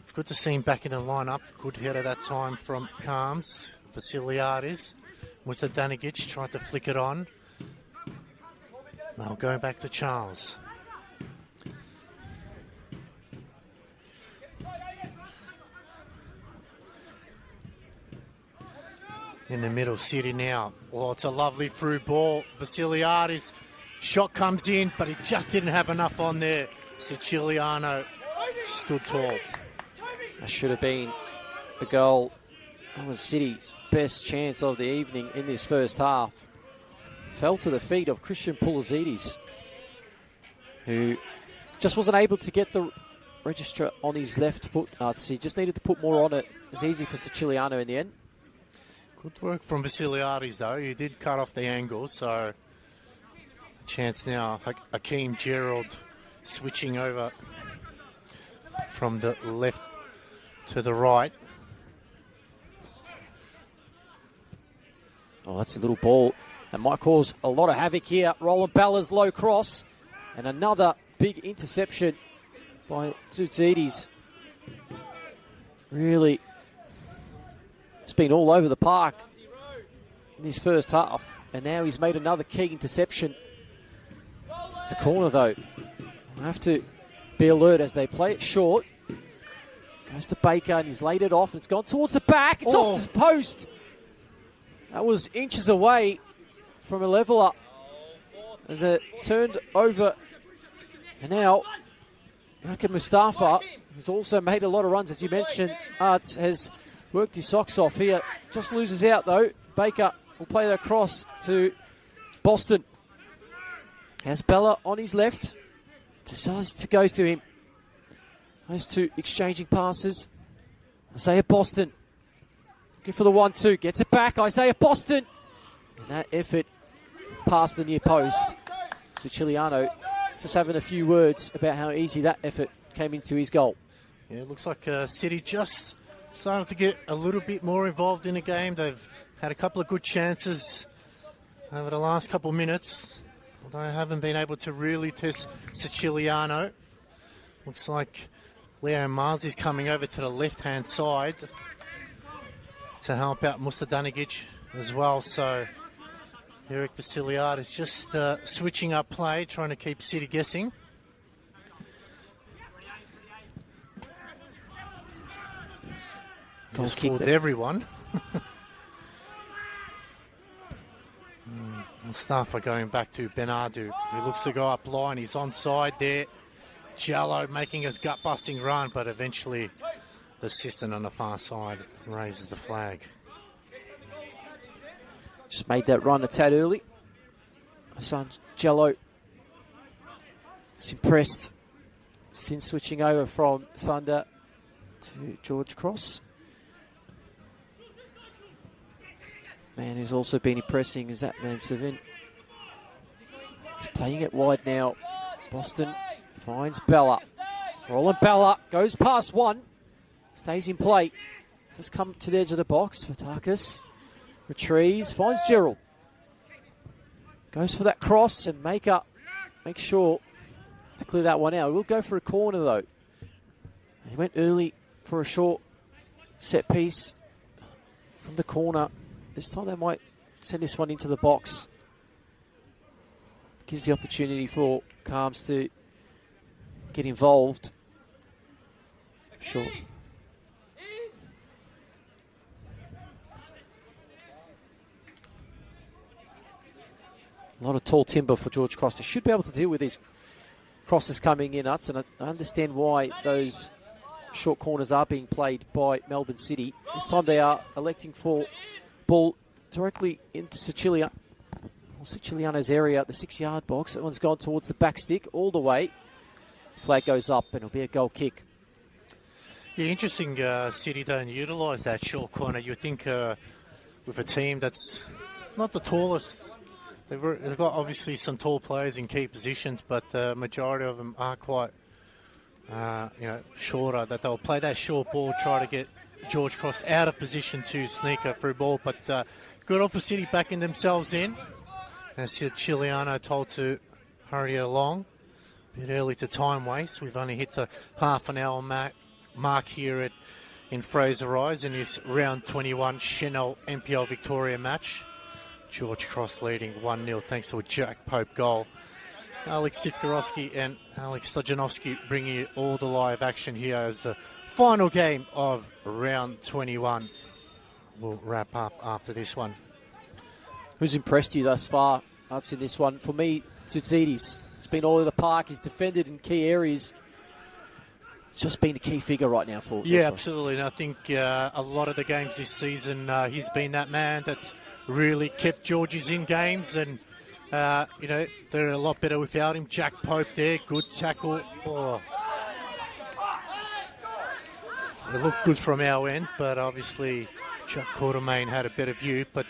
It's good to see him back in the lineup. Good header that time from Calms. Vasiliadis. Danigic tried to flick it on. Now going back to Charles. In the middle, City now. Oh, it's a lovely through ball. Vasiliadis. Shot comes in, but he just didn't have enough on there. Siciliano stood tall. That should have been a goal. That was City's best chance of the evening in this first half. Fell to the feet of Christian Pulisides, who just wasn't able to get the register on his left foot. He just needed to put more on it. It was easy for Siciliano in the end. Good work from Vasiliadis, though. He did cut off the angle, so a chance now. Hakeem Gerald switching over from the left to the right. Oh, that's a little ball that might cause a lot of havoc here. Roland Balla's low cross and another big interception by Tsutsides. Really, it's been all over the park in this first half, and now he's made another key interception. It's a corner, though. I have to be alert as they play it short. Goes to Baker, and he's laid it off, and it's gone towards the back. It's off the post. That was inches away from a leveller as it turned over. And now, Malcolm Mustafa, who's also made a lot of runs, as you mentioned, Arts, has worked his socks off here. Just loses out, though. Baker will play it across to Boston. Has Bella on his left. Decides to go to him. Those two exchanging passes. Isaiah Boston. Looking for the 1-2. Gets it back. Isaiah Boston. And that effort past the near post. Siciliano just having a few words about how easy that effort came into his goal. Yeah, it looks like City just started to get a little bit more involved in the game. They've had a couple of good chances over the last couple of minutes. Although I haven't been able to really test Siciliano. Looks like Leo Mars is coming over to the left-hand side to help out Mustadanigic as well. So Eric Vasiliad is just switching up play, trying to keep City guessing. Just fooled everyone. Mustafa going back to Benadu, who looks to go up line. He's onside there. Jallo making a gut-busting run, but eventually the assistant on the far side raises the flag. Just made that run a tad early. Hassan Jallo is impressed since switching over from Thunder to George Cross. Man who's also been impressing is that man Sevin. He's playing it wide now. Boston finds Bella. Roland Bella goes past one. Stays in play. Just come to the edge of the box. Vatakis retrieves. Finds Gerald. Goes for that cross and make sure to clear that one out. We'll go for a corner though. He went early for a short set piece from the corner. This time they might send this one into the box. gives the opportunity for Calms to get involved. Sure. A lot of tall timber for George Cross. They should be able to deal with these crosses coming in, Utz, and I understand why those short corners are being played by Melbourne City. This time they are electing for ball directly into Siciliano's area at the 6-yard box. That one's gone towards the back stick all the way. Flag goes up and it'll be a goal kick. Yeah, interesting. City don't utilise that short corner. You think with a team that's not the tallest, they've got obviously some tall players in key positions, but the majority of them are quite shorter, that they'll play that short ball, try to get George Cross out of position to sneak a through ball. But good on for City backing themselves in. As Chiliano told to hurry it along. A bit early to time waste. We've only hit the half an hour mark here in Fraser Rise in this round 21 Senol NPL Victoria match. George Cross leading 1-0 thanks to a Jack Pope goal. Alex Sivkorowski and Alex Stojanovski bringing you all the live action here as the final game of round 21. We'll wrap up after this one. Who's impressed you thus far? That's in this one. For me, Tsutsides. It's been all over the park. He's defended in key areas. It's just been a key figure right now for Yeah, absolutely. And I think a lot of the games this season, he's been that man that's really kept Georgies in games. And, they're a lot better without him. Jack Pope there, good tackle. Oh. It looked good from our end, but obviously Chuck Quartermain had a better view. But,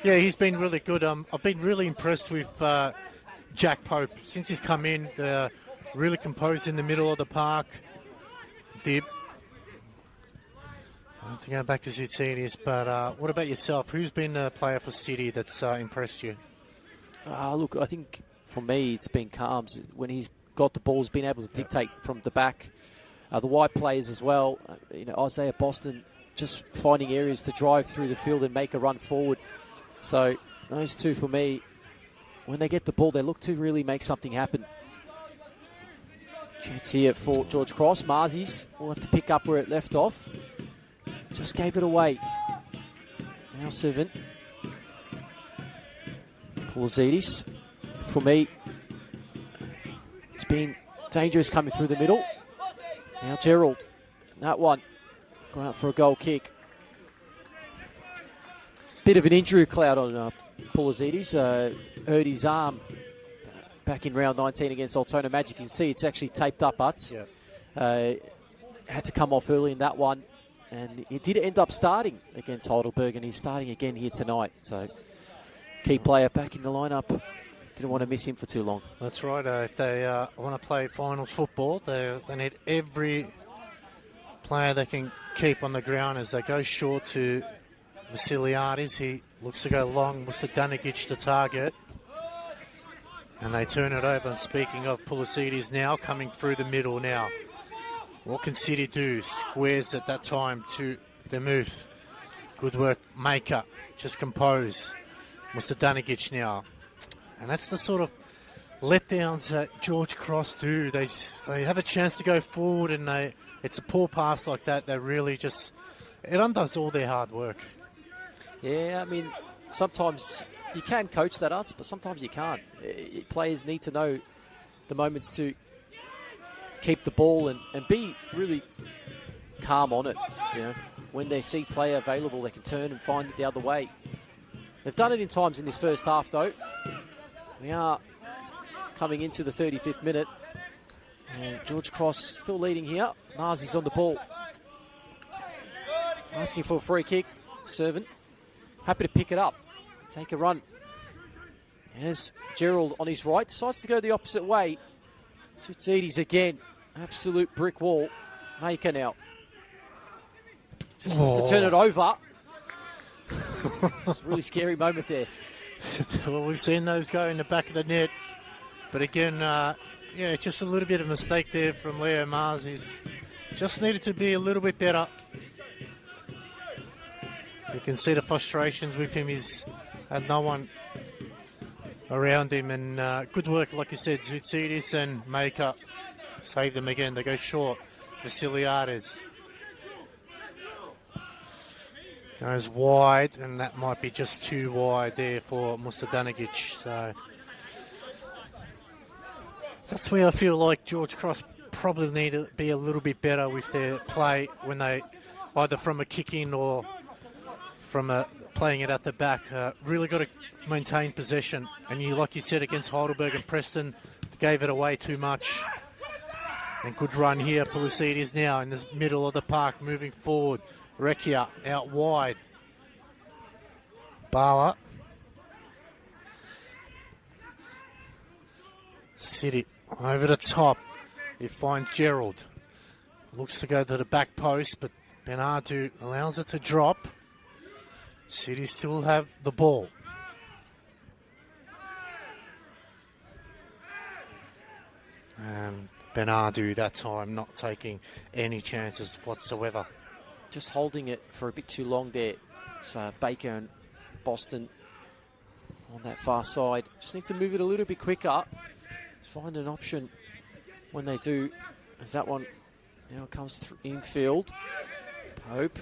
yeah, he's been really good. I've been really impressed with Jack Pope since he's come in. Really composed in the middle of the park. Dib. I have to go back to Zoutinis, but what about yourself? Who's been a player for City that's impressed you? Look, I think for me it's been Calms. When he's got the ball, he's been able to dictate from the back. The wide players as well. Isaiah Boston just finding areas to drive through the field and make a run forward. So those two for me, when they get the ball, they look to really make something happen. Chance here for George Cross. Marzies will have to pick up where it left off. Just gave it away. Now 7. Paulzidis. For me, it's been dangerous coming through the middle. Now Gerald. That one. Going out for a goal kick. Bit of an injury cloud on Paulzidis. Hurt his arm back in round 19 against Altona Magic. You can see it's actually taped up, Utz. Yep. Had to come off early in that one. And he did end up starting against Heidelberg, and he's starting again here tonight. So, key player back in the lineup. Didn't want to miss him for too long. That's right. If they want to play finals football, they need every player they can keep on the ground as they go short to Vasiliadis. He looks to go long. Danigic the target. And they turn it over. And speaking of Pulisides now, coming through the middle now. What can City do? Squares at that time to Demuth. Good work, Maker. Just compose. Danigic now. And that's the sort of letdowns that George Cross do. They have a chance to go forward, and it's a poor pass like that. They really just, it undoes all their hard work. Yeah, I mean, sometimes you can coach that, Arts, but sometimes you can't. Players need to know the moments to keep the ball and be really calm on it. When they see player available, they can turn and find it the other way. They've done it in times in this first half, though. We are coming into the 35th minute. And George Cross still leading here. Marzi's on the ball. Asking for a free kick. Servant. Happy to pick it up. Take a run. There's Gerald on his right. Decides to go the opposite way. Tsutsides again. Absolute brick wall. Maker now. Just to turn it over. It's a really scary moment there. Well, we've seen those go in the back of the net. But again, just a little bit of mistake there from Leo Mars. He's just needed to be a little bit better. You can see the frustrations with him. He's had no one around him, and good work, like you said, Zoutsidis and Maker save them again. They go short. Vasiliades goes wide, and that might be just too wide there for Mustadanagic. So that's where I feel like George Cross probably need to be a little bit better with their play when they, either from a kick-in or from playing it at the back. Really got to maintain possession. And like you said, against Heidelberg and Preston, gave it away too much. And good run here. Pulisides now in the middle of the park, moving forward. Rekia out wide. Bala. City over the top. It finds Gerald. Looks to go to the back post, but Benardu allows it to drop. City still have the ball. And Benardu that time not taking any chances whatsoever. Just holding it for a bit too long there. So Baker and Boston on that far side. Just need to move it a little bit quicker. Find an option when they do. As that one now comes infield. Pope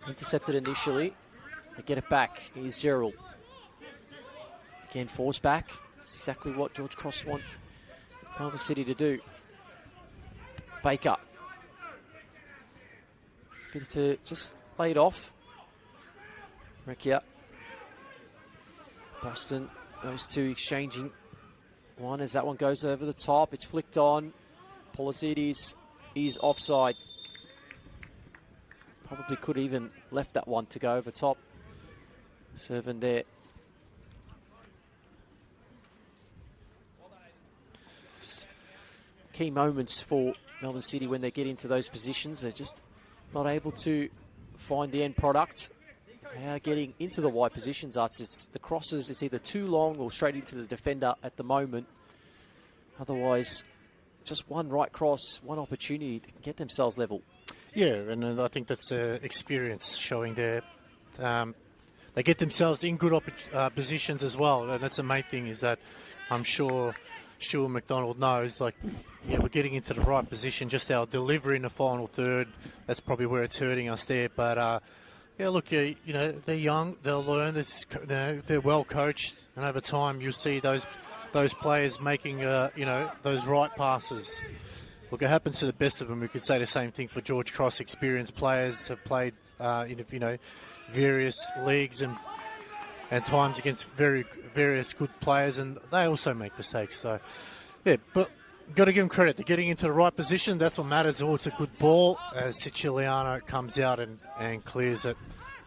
intercepted initially. They get it back. Here's Gerald. Again, force back. That's exactly what George Cross want Melbourne City to do. Baker. Bit to just lay it off. Rekia. Boston, those two exchanging one as that one goes over the top. It's flicked on. Pulisides is offside. Probably could even left that one to go over top. Serving there. Just key moments for Melbourne City when they get into those positions. They're just not able to find the end product. They are getting into the wide positions. It's the crosses. It's either too long or straight into the defender at the moment. Otherwise, just one right cross, one opportunity to get themselves level. Yeah, and I think that's experience showing there. They get themselves in good positions as well, and that's the main thing. Is that I'm sure Stuart McDonald knows, like, yeah, we're getting into the right position. Just our delivery in the final third, that's probably where it's hurting us there. But yeah, look, you know, they're young, they'll learn. They're well coached, and over time you'll see those players making those right passes. Look, it happens to the best of them. We could say the same thing for George Cross. Experienced players have played in various leagues and times against various good players, and they also make mistakes. So yeah, but got to give them credit. They're getting into the right position. That's what matters. Oh, it's a good ball as Siciliano comes out and clears it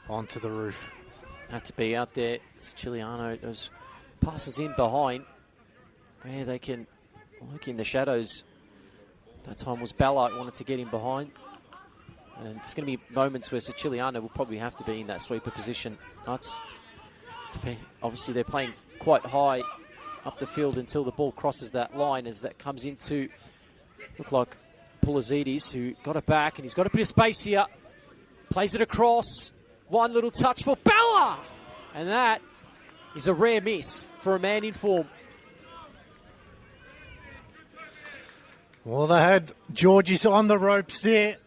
onto the roof. Had to be out there. Siciliano, those passes in behind where they can work in the shadows. That time was Ballard wanted to get in behind. And it's going to be moments where Siciliano will probably have to be in that sweeper position. Obviously, they're playing quite high up the field until the ball crosses that line as that comes into, look like Pulisides, who got it back, and he's got a bit of space here. Plays it across. One little touch for Bella! And that is a rare miss for a man in form. Well, they had Georgie's on the ropes there.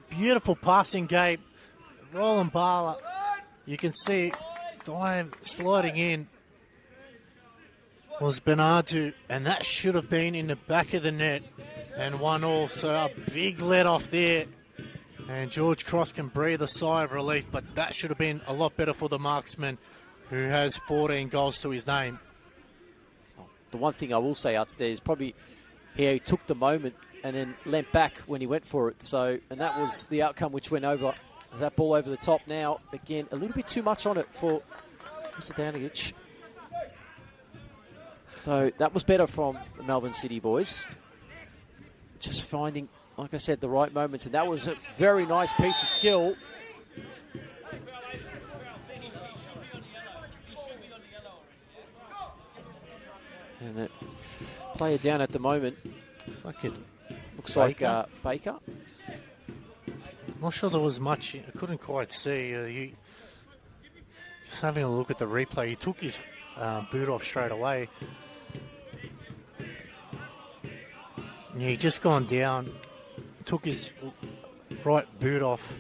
Beautiful passing game. Roland Barla, you can see dive sliding in was Benardu, and that should have been in the back of the net and 1-1. So a big let off there, and George Cross can breathe a sigh of relief, but that should have been a lot better for the marksman, who has 14 goals to his name. The one thing I will say, Utz, is probably he took the moment and then leant back when he went for it. So, and that was the outcome which went over. That ball over the top now. Again, a little bit too much on it for Mr. Danigic. So that was better from the Melbourne City boys. Just finding, like I said, the right moments. And that was a very nice piece of skill. And that player down at the moment. Fuck it. Looks like Baker. I'm not sure there was much. I couldn't quite see. Just having a look at the replay. He took his boot off straight away. Yeah, he just gone down, took his right boot off.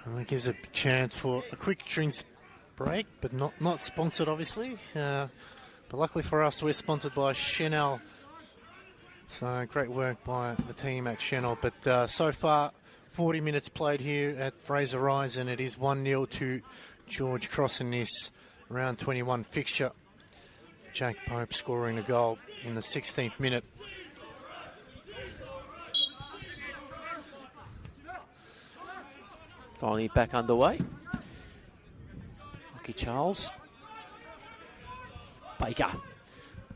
And it gives a chance for a quick drinks break, but not sponsored, obviously. But luckily for us, we're sponsored by Senol. So great work by the team at Senol. But so far, 40 minutes played here at Fraser Rise, and it is 1-0 to George Cross in this round 21 fixture. Jack Pope scoring a goal in the 16th minute. Finally back underway. Lucky Charles. Baker.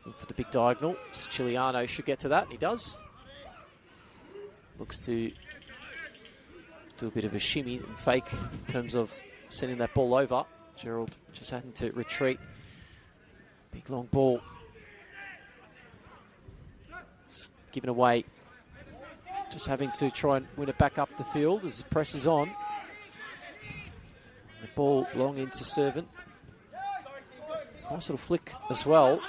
Looking for the big diagonal. Siciliano should get to that, and he does. Looks to do a bit of a shimmy and fake in terms of sending that ball over. Gerald just having to retreat. Big long ball. Given away. Just having to try and win it back up the field as the press is on. The ball long into Servant. Nice little flick as well.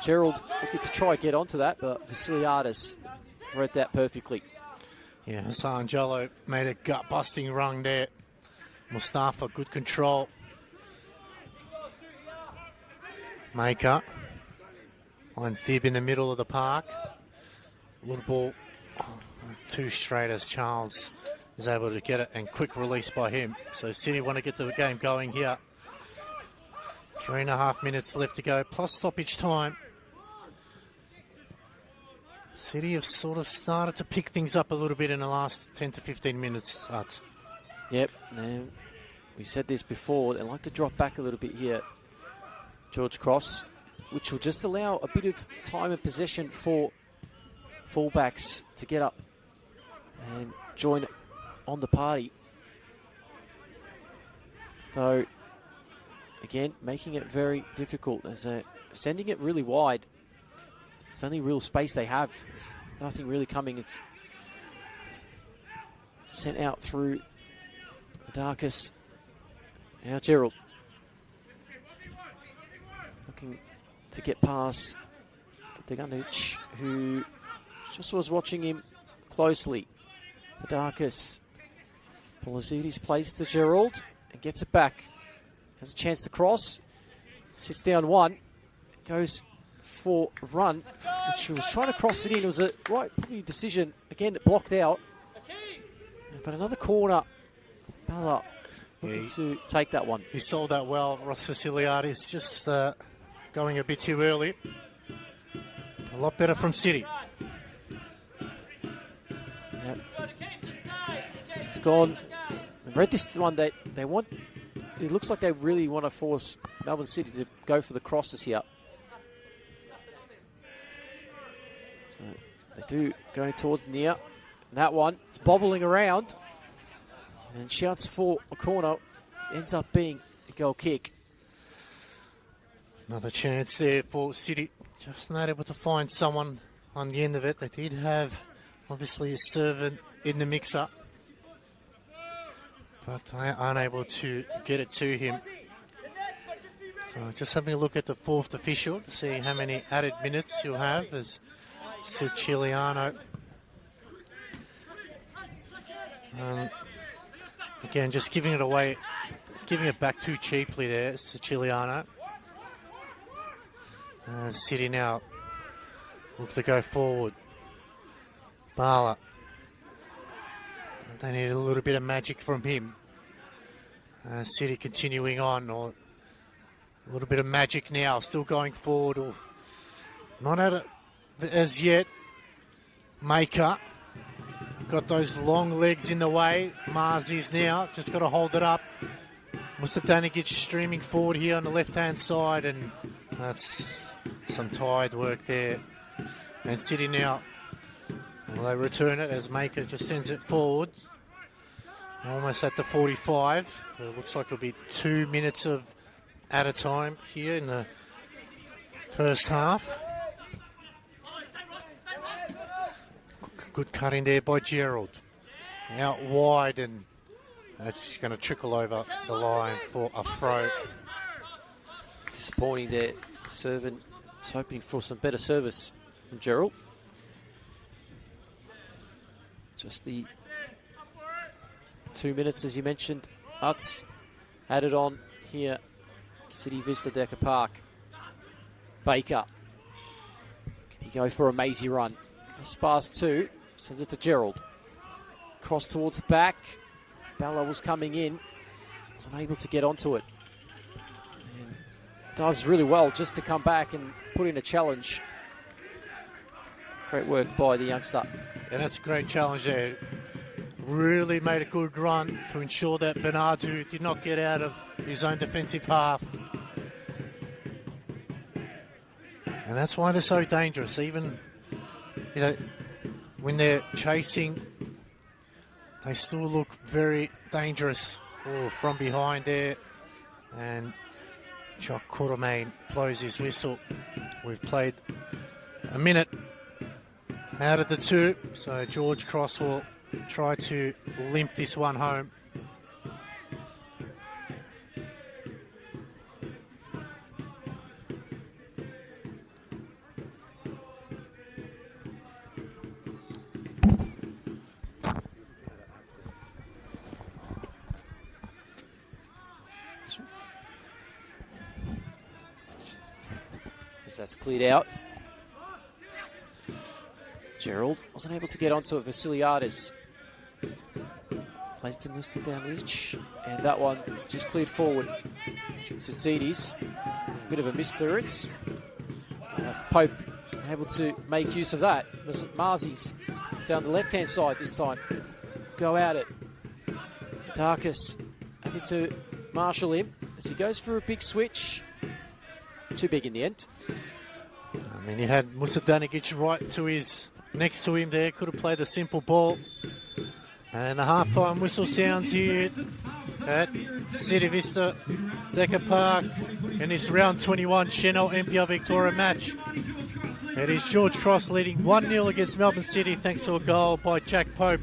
Gerald looking to try and get onto that, but Vasiliadis read that perfectly. Yeah, Hassan Jallo made a gut-busting run there. Mustafa, good control. Maker. On dib in the middle of the park. Little ball. Too straight as Charles is able to get it, and quick release by him. So City want to get the game going here. 3.5 minutes left to go, plus stoppage time. City have sort of started to pick things up a little bit in the last 10 to 15 minutes. Yep, and we said this before, they like to drop back a little bit here, George Cross, which will just allow a bit of time and possession for fullbacks to get up and join on the party. So, again, making it very difficult as they're sending it really wide. It's the only real space they have. There's nothing really coming. It's sent out through Darkus. Now Gerald. Looking to get past Deganic, who just was watching him closely. Darkus. Polizzides plays to Gerald and gets it back. Has a chance to cross. Sits down one. Goes for a run, which he was trying to cross it in. It was a right probably decision. Again, it blocked out. But another corner. Balla looking to take that one. He sold that well. Ross Vasiliadis just going a bit too early. A lot better from City. Yep. It's gone. I read this one. They want. It looks like they really want to force Melbourne City to go for the crosses here. So they do going towards near. And that one, it's bobbling around. And shouts for a corner. Ends up being a goal kick. Another chance there for City. Just not able to find someone on the end of it. They did have, obviously, a Servant in the mix-up. But unable to get it to him. So just having a look at the fourth official to see how many added minutes he'll have as Siciliano. Again, just giving it away, giving it back too cheaply there, Siciliano. City now look to go forward. Bala. They need a little bit of magic from him. City continuing on, or a little bit of magic now, still going forward, or not at it as yet. Maker got those long legs in the way. Mars is now just got to hold it up. Mustadanic streaming forward here on the left-hand side, and that's some tired work there. And City now, well, they return it as Maker just sends it forward. Almost at the 45. It looks like it'll be 2 minutes of at a time here in the first half. Good cutting there by Gerald. Out wide, and That's going to trickle over the line for a throw. Disappointing there. Serving, was hoping for some better service from Gerald. Just the 2 minutes, as you mentioned. Utz added on here. City Vista Decker Park. Baker. Can he go for a mazy run? Goes past two. Sends it to Gerald. Cross towards the back. Bella was coming in. Was unable to get onto it. And does really well just to come back and put in a challenge. Great work by the youngster. And that's a great challenge there. Really made a good run to ensure that Bernardo did not get out of his own defensive half. And that's why they're so dangerous. Even, you know, when they're chasing, they still look very dangerous. Oh, from behind there. And Jock Quartermain blows his whistle. We've played a minute out of the two, so George Cross will try to limp this one home. As that's cleared out. Gerald wasn't able to get onto it. Vasiliadis placed him listed down the edge, and that one just cleared forward. Tzitzidis, a bit of a misclearance. Pope able to make use of that. Marzi's down the left-hand side this time. Go at it. Darkus happy to marshal him as he goes for a big switch. Too big in the end. I mean, he had Musa Danigic right to his next to him there. Could have played a simple ball. And the halftime whistle sounds here at City Vista Decker Park in this round 21 Senol NPLM Victoria match. It is George Cross leading 1-0 against Melbourne City thanks to a goal by Jack Pope.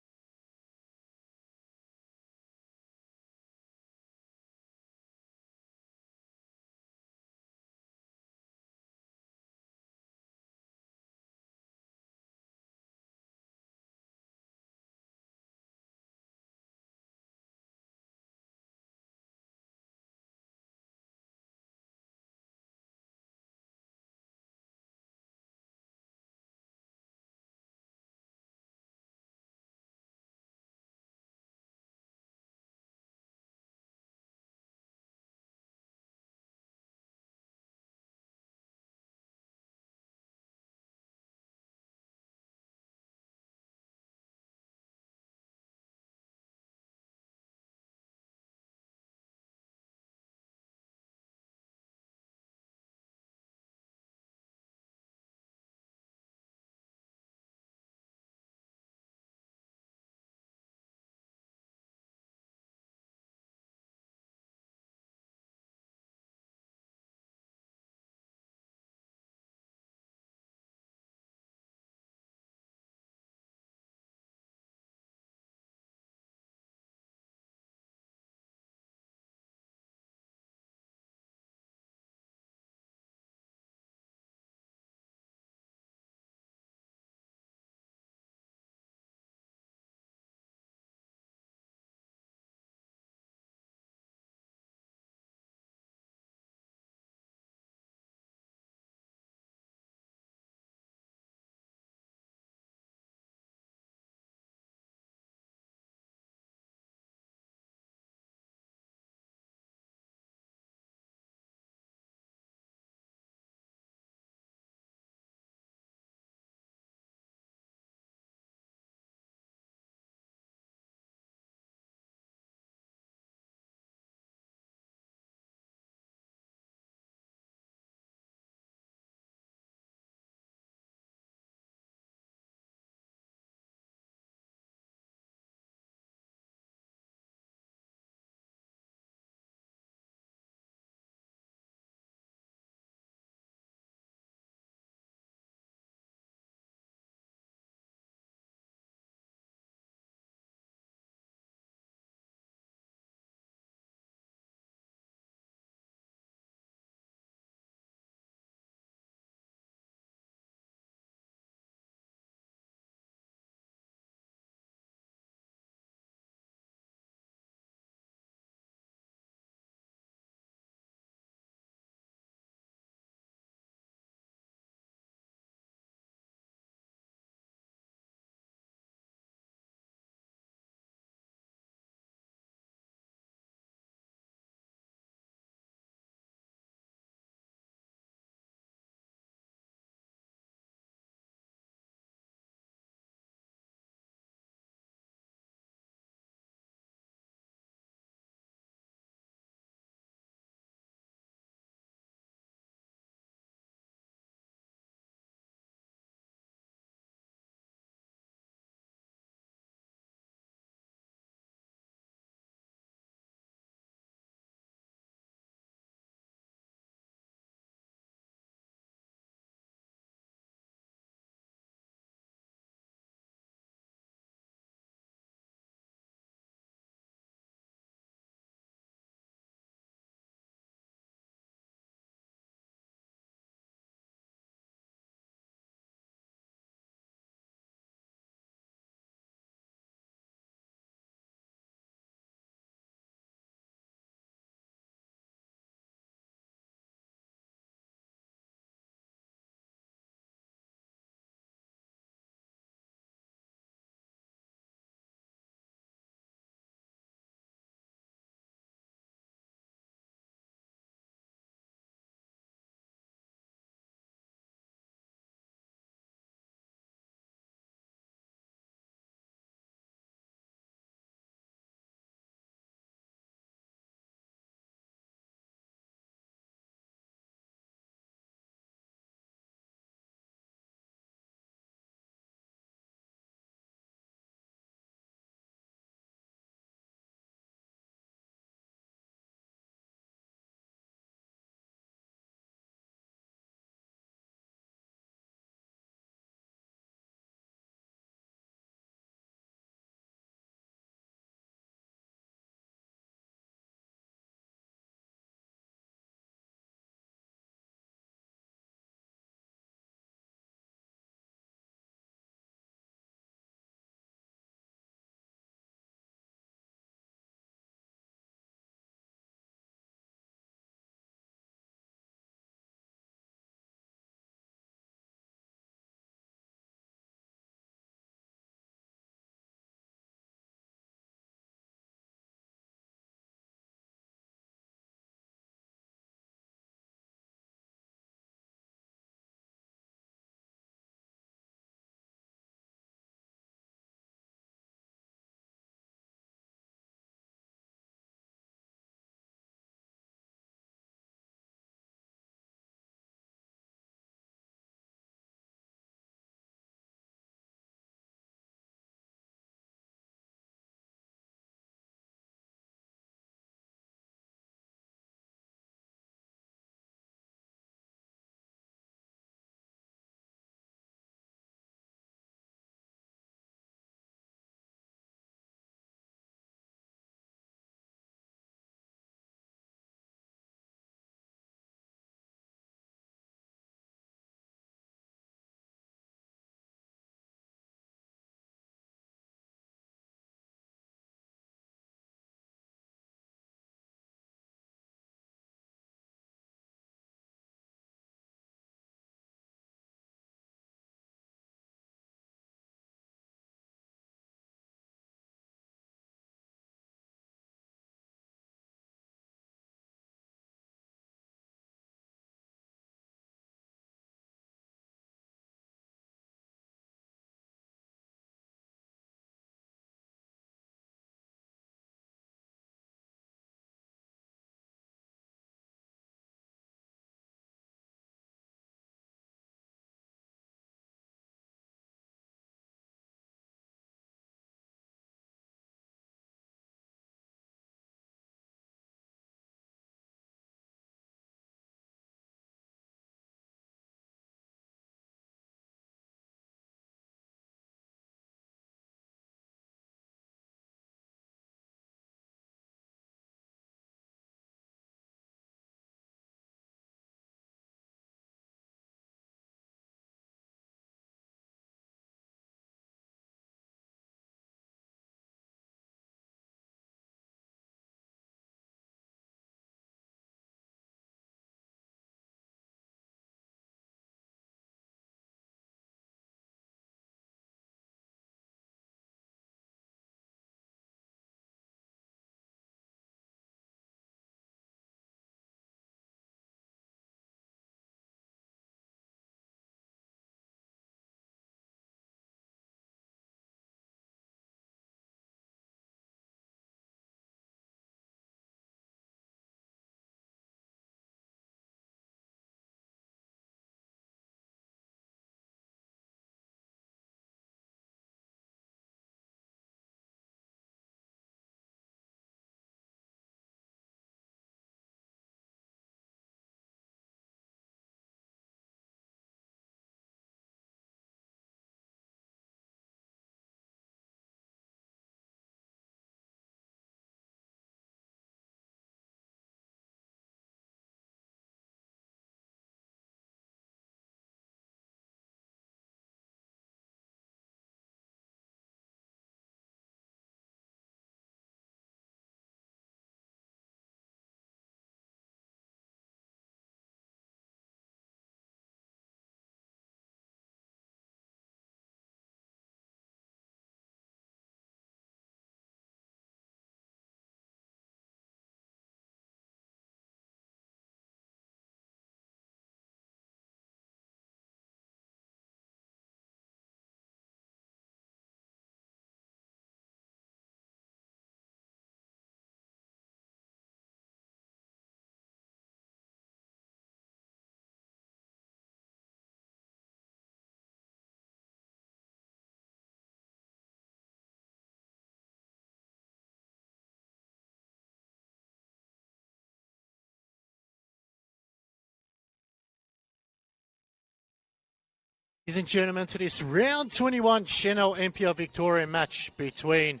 Ladies and gentlemen, to this round 21 Senol NPL Victoria match between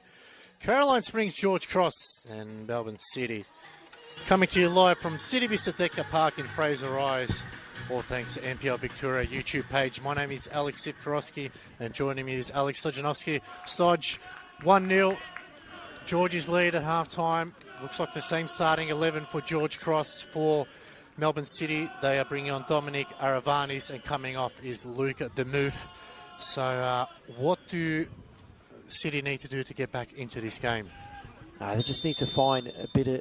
Caroline Springs, George Cross and Melbourne City. Coming to you live from City Vista Decker Park in Fraser Rise. All thanks to NPL Victoria YouTube page. My name is Alex Sivkorowski and joining me is Alex Stojanovski. Stodge, 1-0. George's lead at halftime. Looks like the same starting 11 for George Cross for Melbourne City. They are bringing on Dominic Aravanis, and coming off is Luca Demoof. So what do City need to do to get back into this game? They just need to find a bit of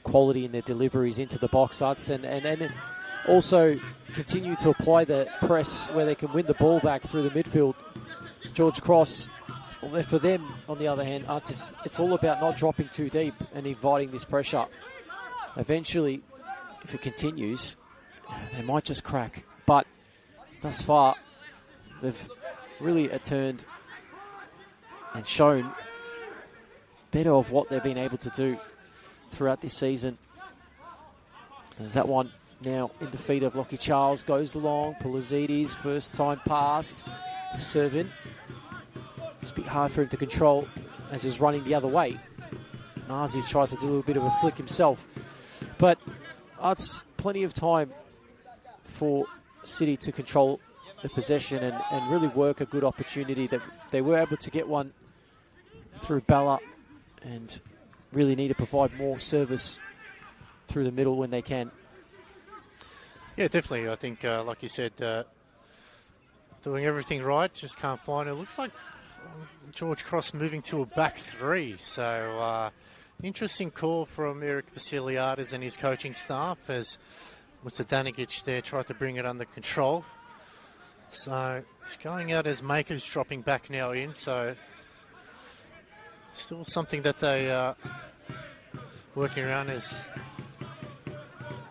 quality in their deliveries into the box, Uts, and also continue to apply the press where they can win the ball back through the midfield. George Cross, for them, on the other hand, Uts, it's all about not dropping too deep and inviting this pressure. Eventually, if it continues, they might just crack. But thus far, they've really turned and shown better of what they've been able to do throughout this season. There's that one now in defeat of Lockie Charles. Goes along. Pulizidis, first time pass to Servin. It's a bit hard for him to control as he's running the other way. Nazis tries to do a little bit of a flick himself. But it's plenty of time for City to control the possession and really work a good opportunity. That they were able to get one through Bella and really need to provide more service through the middle when they can. Yeah, definitely. I think, like you said, doing everything right, just can't find it. Looks like George Cross moving to a back three. So, interesting call from Eric Vasiliadis and his coaching staff as Mr. Danigic there tried to bring it under control. So it's going out as Makers dropping back now in. So still something that they working around is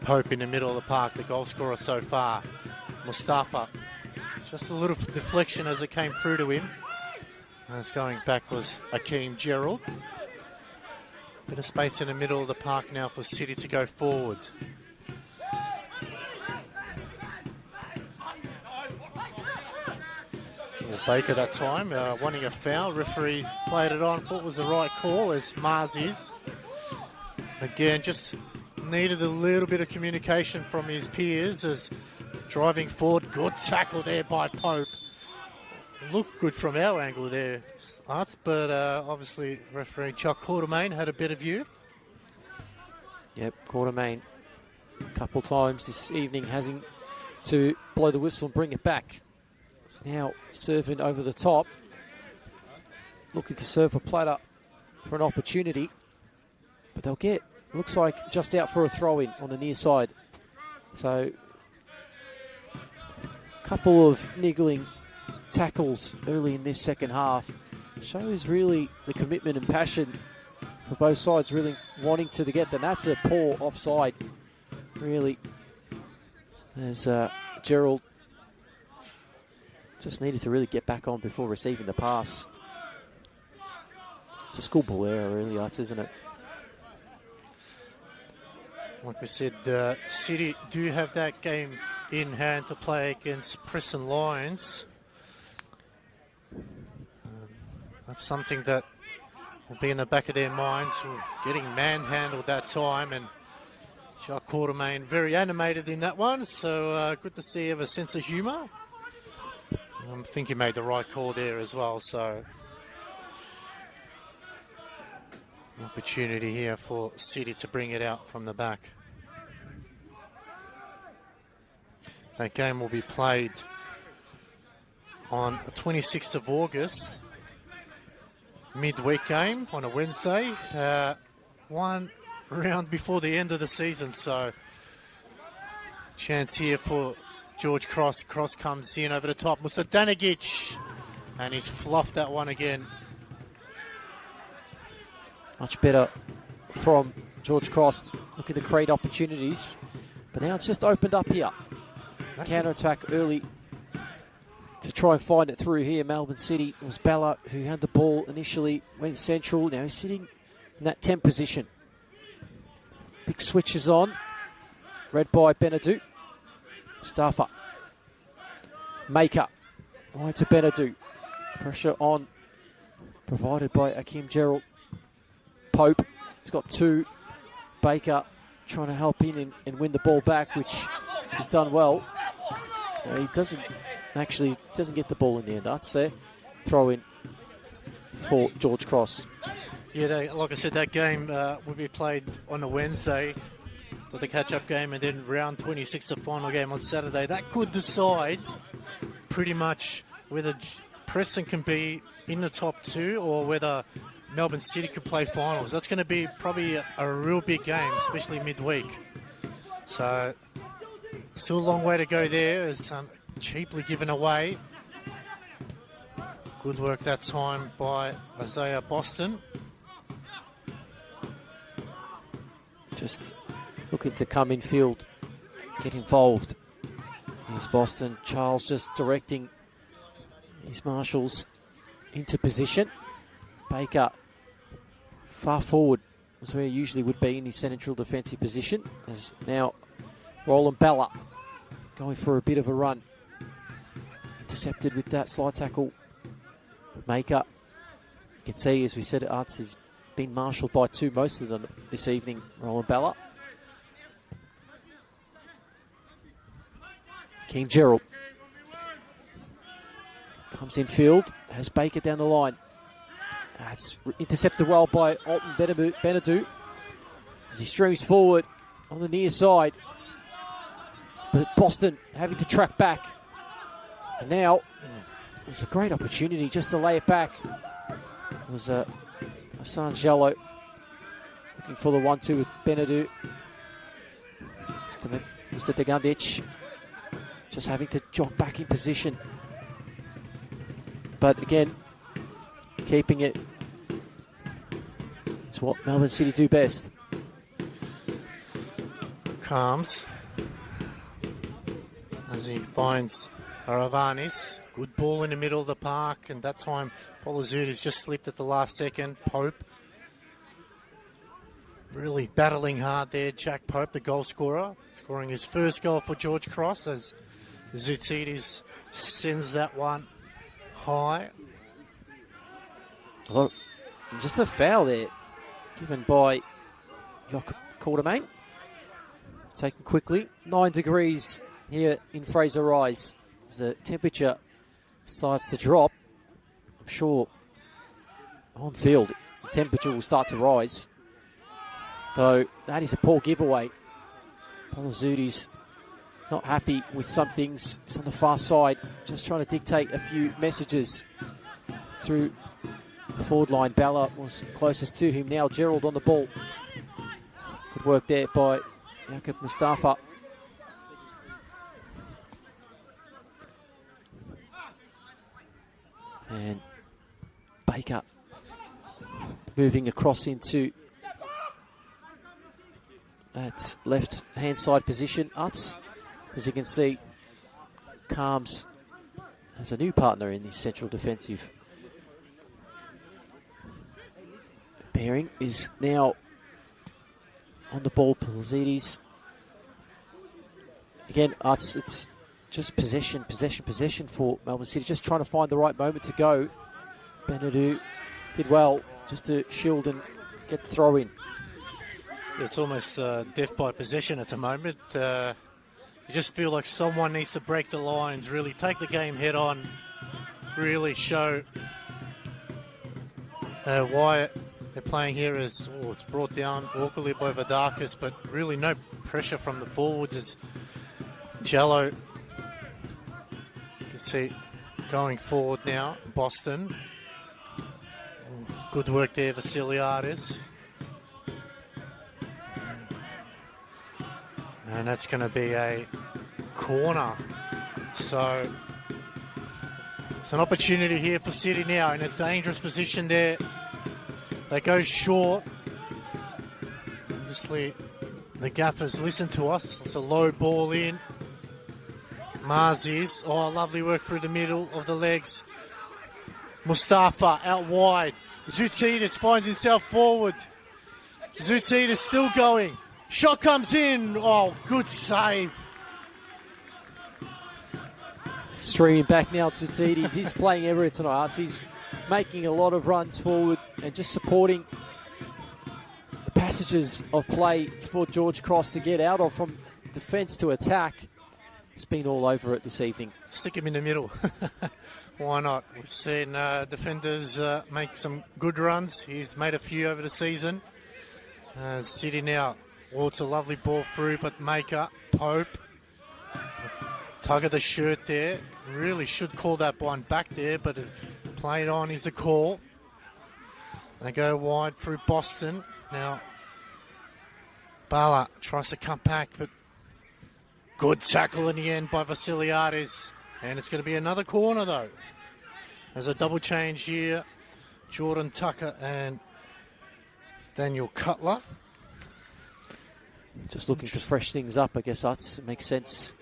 Pope in the middle of the park, the goal scorer so far. Mustafa, just a little deflection as it came through to him. As going back was Akeem Gerald. Bit of space in the middle of the park now for City to go forward. Well, Baker that time wanting a foul. Referee played it on, thought it was the right call as Mars is. Again, just needed a little bit of communication from his peers as driving forward. Good tackle there by Pope. Looked good from our angle there, Arts, but obviously referee Chuck Quartermain had a better view. Yep, Quartermain a couple times this evening having to blow the whistle and bring it back. It's now serving over the top. Looking to serve a platter for an opportunity, but they'll get, looks like, just out for a throw-in on the near side. So, a couple of niggling tackles early in this second half shows really the commitment and passion for both sides, really wanting to get them. That's a poor offside, really, as Gerald just needed to really get back on before receiving the pass. It's a schoolboy error, really, isn't it? Like we said, City do have that game in hand to play against Preston Lions. That's something that will be in the back of their minds. Getting manhandled that time, and Jacques Quartermain very animated in that one. So good to see you have a sense of humour. I think he made the right call there as well. So an opportunity here for City to bring it out from the back. That game will be played on the 26th of August. Midweek game on a Wednesday, one round before the end of the season, so chance here for George Cross. Cross comes in over the top, Musa Danigic, and he's fluffed that one again. Much better from George Cross, looking to create opportunities, but now it's just opened up here. Counter-attack early to try and find it through here. Melbourne City, it was Bella who had the ball initially, went central. Now he's sitting in that 10 position. Big switches on. Read by Benadou. Mustafa. Maker Wide to Benadou. Pressure on, provided by Akeem Gerald. Pope, he's got two. Baker trying to help in and win the ball back, which he's done well. He doesn't get the ball in the end. That's there. Throw in for George Cross. Yeah, like I said, that game will be played on a Wednesday, for the catch-up game, and then round 26, the final game on Saturday. That could decide pretty much whether Preston can be in the top two or whether Melbourne City could play finals. That's going to be probably a real big game, especially midweek. So, still a long way to go there. It's cheaply given away. Good work that time by Isaiah Boston. Just looking to come in field, get involved. Here's Boston. Charles just directing his marshals into position. Baker far forward was where he usually would be in his central defensive position. As now Roland Bella going for a bit of a run. Intercepted with that slide tackle. Maker, you can see, as we said, Arts has been marshalled by two most of them this evening. Roland Bella. King Gerald comes in field, has Baker down the line. That's intercepted well by Alton Benadou as he streams forward on the near side. But Boston having to track back. And now, it was a great opportunity just to lay it back. It was Hassan Jallo looking for the 1-2 with Benadou. Mr. Degandic just having to jog back in position. But again, keeping it is what Melbourne City do best. Calms as he finds Aravanis. Good ball in the middle of the park, and that time Polizoutis just slipped at the last second. Pope really battling hard there. Jack Pope, the goal scorer, scoring his first goal for George Cross as Zoutidis sends that one high. Look, just a foul there given by Jakob Quartermain. Taken quickly. 9 degrees here in Fraser Rise. As the temperature starts to drop, I'm sure on field the temperature will start to rise. Though that is a poor giveaway. Polizoutis not happy with some things. He's on the far side, just trying to dictate a few messages through the forward line. Bella was closest to him. Now Gerald on the ball. Good work there by Jakob Mustafa. And Baker moving across into that left-hand side position. Utz, as you can see, Calms has a new partner in the central defensive pairing. Is now on the ball. Polizidis. Again, Utz, it's just possession for Melbourne City. Just trying to find the right moment to go. Benadou did well just to shield and get the throw in. It's almost death by possession at the moment. You just feel like someone needs to break the lines, really take the game head on, really show why they're playing here as it's brought down awkwardly by Vadakis, but really no pressure from the forwards as Jallo. You can see going forward now, Boston. Good work there, Vasiliadis. And that's going to be a corner. So it's an opportunity here for City now in a dangerous position there. They go short. Obviously, the gaffers listen to us. It's a low ball in. Marzies. Oh, lovely work through the middle of the legs. Mustafa out wide. Zoutidis finds himself forward. Zoutidis still going. Shot comes in. Oh, good save. Streaming back now to Teddy's. He's playing everywhere tonight. He's making a lot of runs forward and just supporting the passages of play for George Cross to get out of from defence to attack. He's been all over it this evening. Stick him in the middle. Why not? We've seen defenders make some good runs. He's made a few over the season. City now. Well, it's a lovely ball through, but Maker, Pope, tug of the shirt there. Really should call that one back there, but played on is the call. They go wide through Boston. Now, Bala tries to come back, but good tackle in the end by Vasiliades. And it's going to be another corner, though. There's a double change here. Jordan Tucker and Daniel Cutler. Just looking to fresh things up, I guess that makes sense.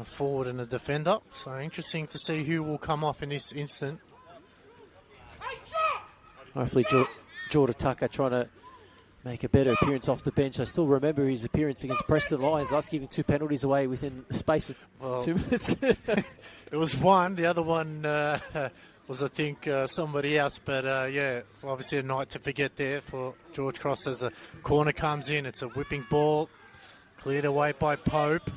A forward and a defender. So interesting to see who will come off in this instant. Hopefully Jordan Tucker trying to make a better appearance off the bench. I still remember his appearance against Preston Lions. Us giving 2 penalties away within the space of 2 minutes. It was one. The other one was, I think, somebody else. But, yeah, obviously a night to forget there for George Cross as a corner comes in. It's a whipping ball. Cleared away by Pope.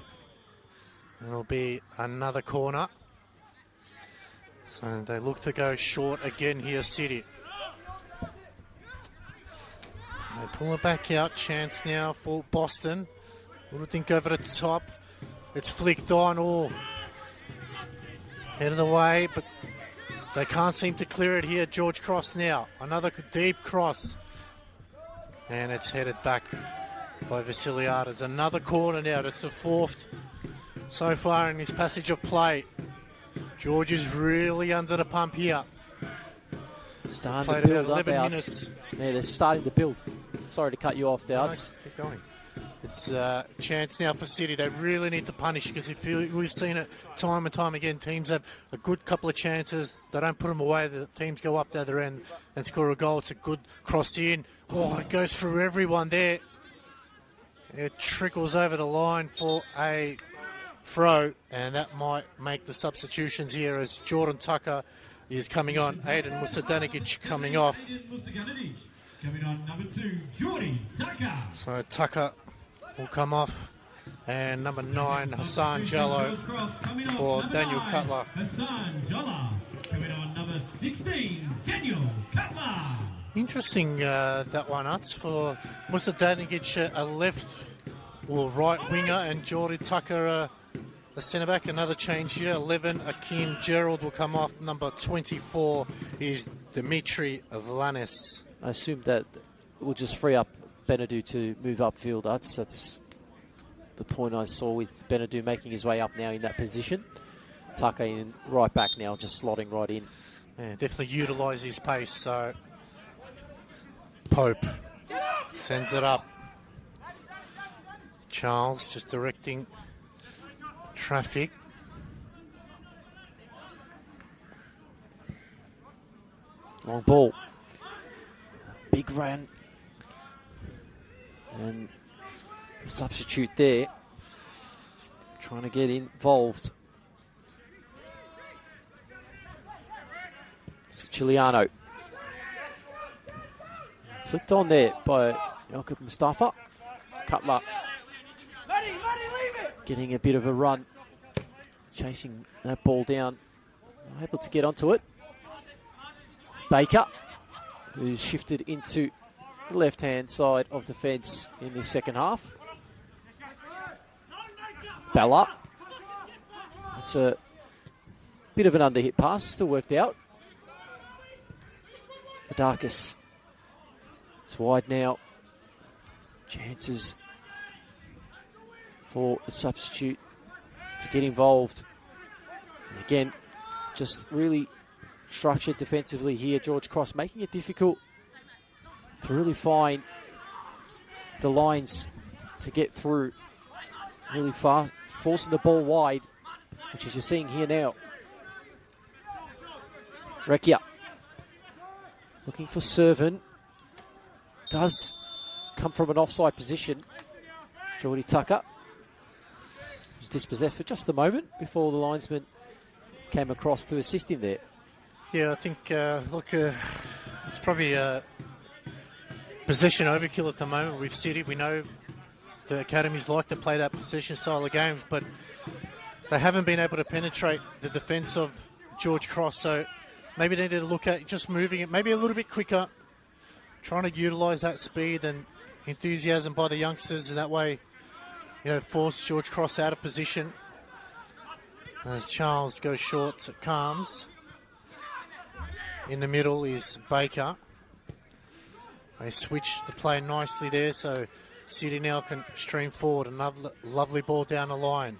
It'll be another corner. So they look to go short again here, City. They pull it back out. Chance now for Boston. Little think over the top. It's flicked on. Oh, head of the way, but they can't seem to clear it here. George Cross now. Another deep cross. And it's headed back by Vasiliades. Another corner now. That's the 4th so far in this passage of play. George is really under the pump here. Starting to build up, Outs. Yeah, they're starting to build. Sorry to cut you off, Outs. No, keep going. It's a chance now for City. They really need to punish because we've seen it time and time again. Teams have a good couple of chances. They don't put them away. The teams go up the other end and score a goal. It's a good cross in. Oh, it goes through everyone there. It trickles over the line for a throw, and that might make the substitutions here as Jordan Tucker is coming on. Aiden Mustadanic coming off. Coming on number 2, Jordy Tucker. So Tucker will come off. And number 9, Hassan Jallo for Daniel Cutler. Hassan Jallo. Coming on number 16, Daniel Cutler. Interesting that one, Uts, for Mustadanic, a left or right winger, and Jordy Tucker a centre-back. Another change here. 11, Akeem Gerald will come off. Number 24 is Dimitri Vlanis. I assume that will just free up Benadou to move upfield. That's the point I saw with Benadou making his way up now in that position. Tucker in right back now, just slotting right in. Yeah, definitely utilise his pace. So Pope sends it up. Charles just directing traffic. Long ball. Big run. And substitute there. Trying to get involved. Siciliano. Flicked on there by Jakob Mustafa. Cutler. Getting a bit of a run. Chasing that ball down. Not able to get onto it. Baker, who's shifted into the left-hand side of defence in the second half. Bella. That's a bit of an underhit pass. Still worked out. Adakis. It's wide now. Chances for a substitute to get involved. And again, just really structured defensively here. George Cross making it difficult to really find the lines to get through. Really fast, forcing the ball wide, which is you're seeing here now. Rekia looking for Servant. Does come from an offside position. Jordy Tucker was dispossessed for just a moment before the linesman came across to assist him there. Yeah, I think, it's probably a possession overkill at the moment with City. We know the academies like to play that possession style of games, but they haven't been able to penetrate the defence of George Cross, so maybe they need to look at just moving it maybe a little bit quicker, trying to utilise that speed and enthusiasm by the youngsters, and that way, force George Cross out of position. As Charles goes short to Calms. In the middle is Baker. They switch the play nicely there, so City now can stream forward. Another lovely ball down the line.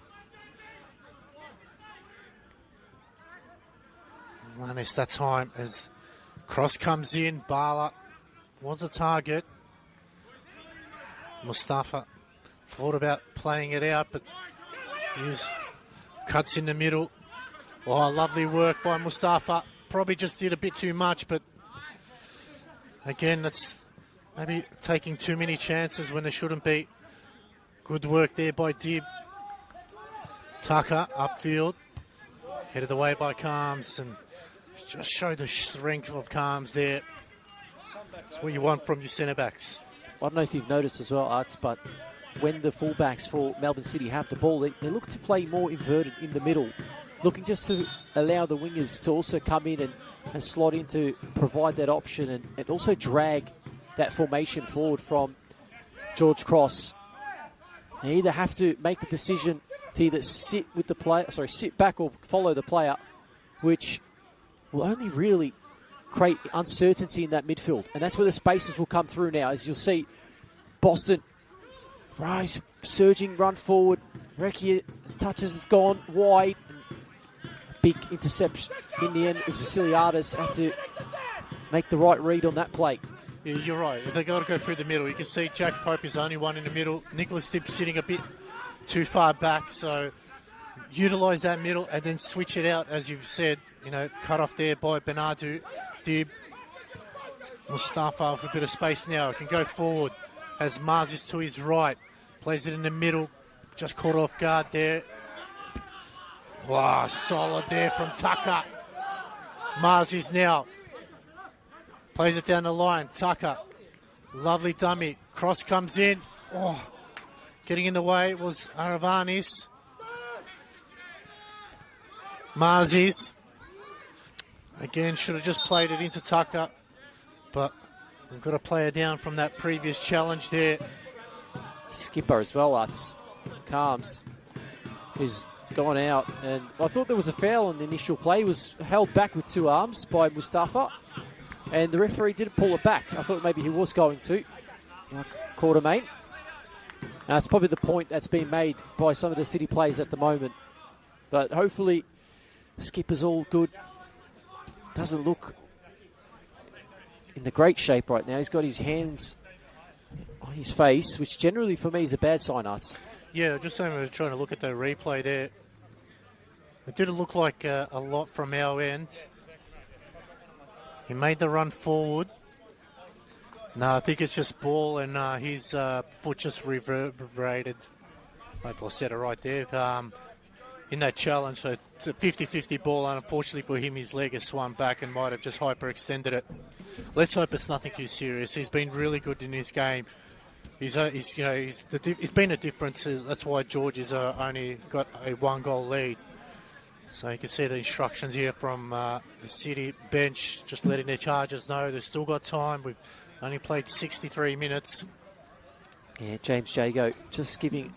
And it's that time as cross comes in. Bala was the target. Mustafa thought about playing it out, but he's cuts in the middle. Oh, lovely work by Mustafa. Probably just did a bit too much, but again, that's maybe taking too many chances when there shouldn't be. Good work there by Dib. Tucker upfield. Headed away by Calms, and just show the strength of Calms there. That's what you want from your centre-backs. I don't know if you've noticed as well, Arts, but when the fullbacks for Melbourne City have the ball, they look to play more inverted in the middle, looking just to allow the wingers to also come in and slot in to provide that option and also drag that formation forward from George Cross. They either have to make the decision to either sit back or follow the player, which will only really create uncertainty in that midfield. And that's where the spaces will come through now. As you'll see, Boston, right, surging run forward. Recchi, his touches has gone wide. Big interception in the end as Vasiliadis had to make the right read on that play. Yeah, you're right. They've got to go through the middle. You can see Jack Pope is the only one in the middle. Nicholas Dib sitting a bit too far back, so utilise that middle and then switch it out, as you've said, cut off there by Bernardo. Dib. Mustafa with a bit of space now. Can go forward. Has Marzis to his right. Plays it in the middle. Just caught off guard there. Wow, solid there from Tucker. Marzis now. Plays it down the line. Tucker. Lovely dummy. Cross comes in. Oh, getting in the way was Aravanis. Marzis. Again, should have just played it into Tucker. But we've got to play it down from that previous challenge there. Skipper as well, that's Calms, who's gone out. And I thought there was a foul on the initial play. He was held back with two arms by Mustafa. And the referee didn't pull it back. I thought maybe he was going to. Quartermain. And that's probably the point that's being made by some of the City players at the moment. But hopefully, Skipper's all good. Doesn't look in the great shape right now. He's got his hands on his face, which generally for me is a bad sign, Arts. Yeah, just saying, we were trying to look at the replay there. It didn't look like a lot from our end. He made the run forward. No, I think it's just ball and his foot just reverberated. Like I said it right there. In that challenge, so it's a 50-50 ball, and unfortunately for him, his leg has swung back and might have just hyperextended it. Let's hope it's nothing too serious. He's been really good in this game. He's been a difference. That's why George has only got a 1-goal lead. So you can see the instructions here from the City bench, just letting their chargers know they've still got time. We've only played 63 minutes. Yeah, James Jago just giving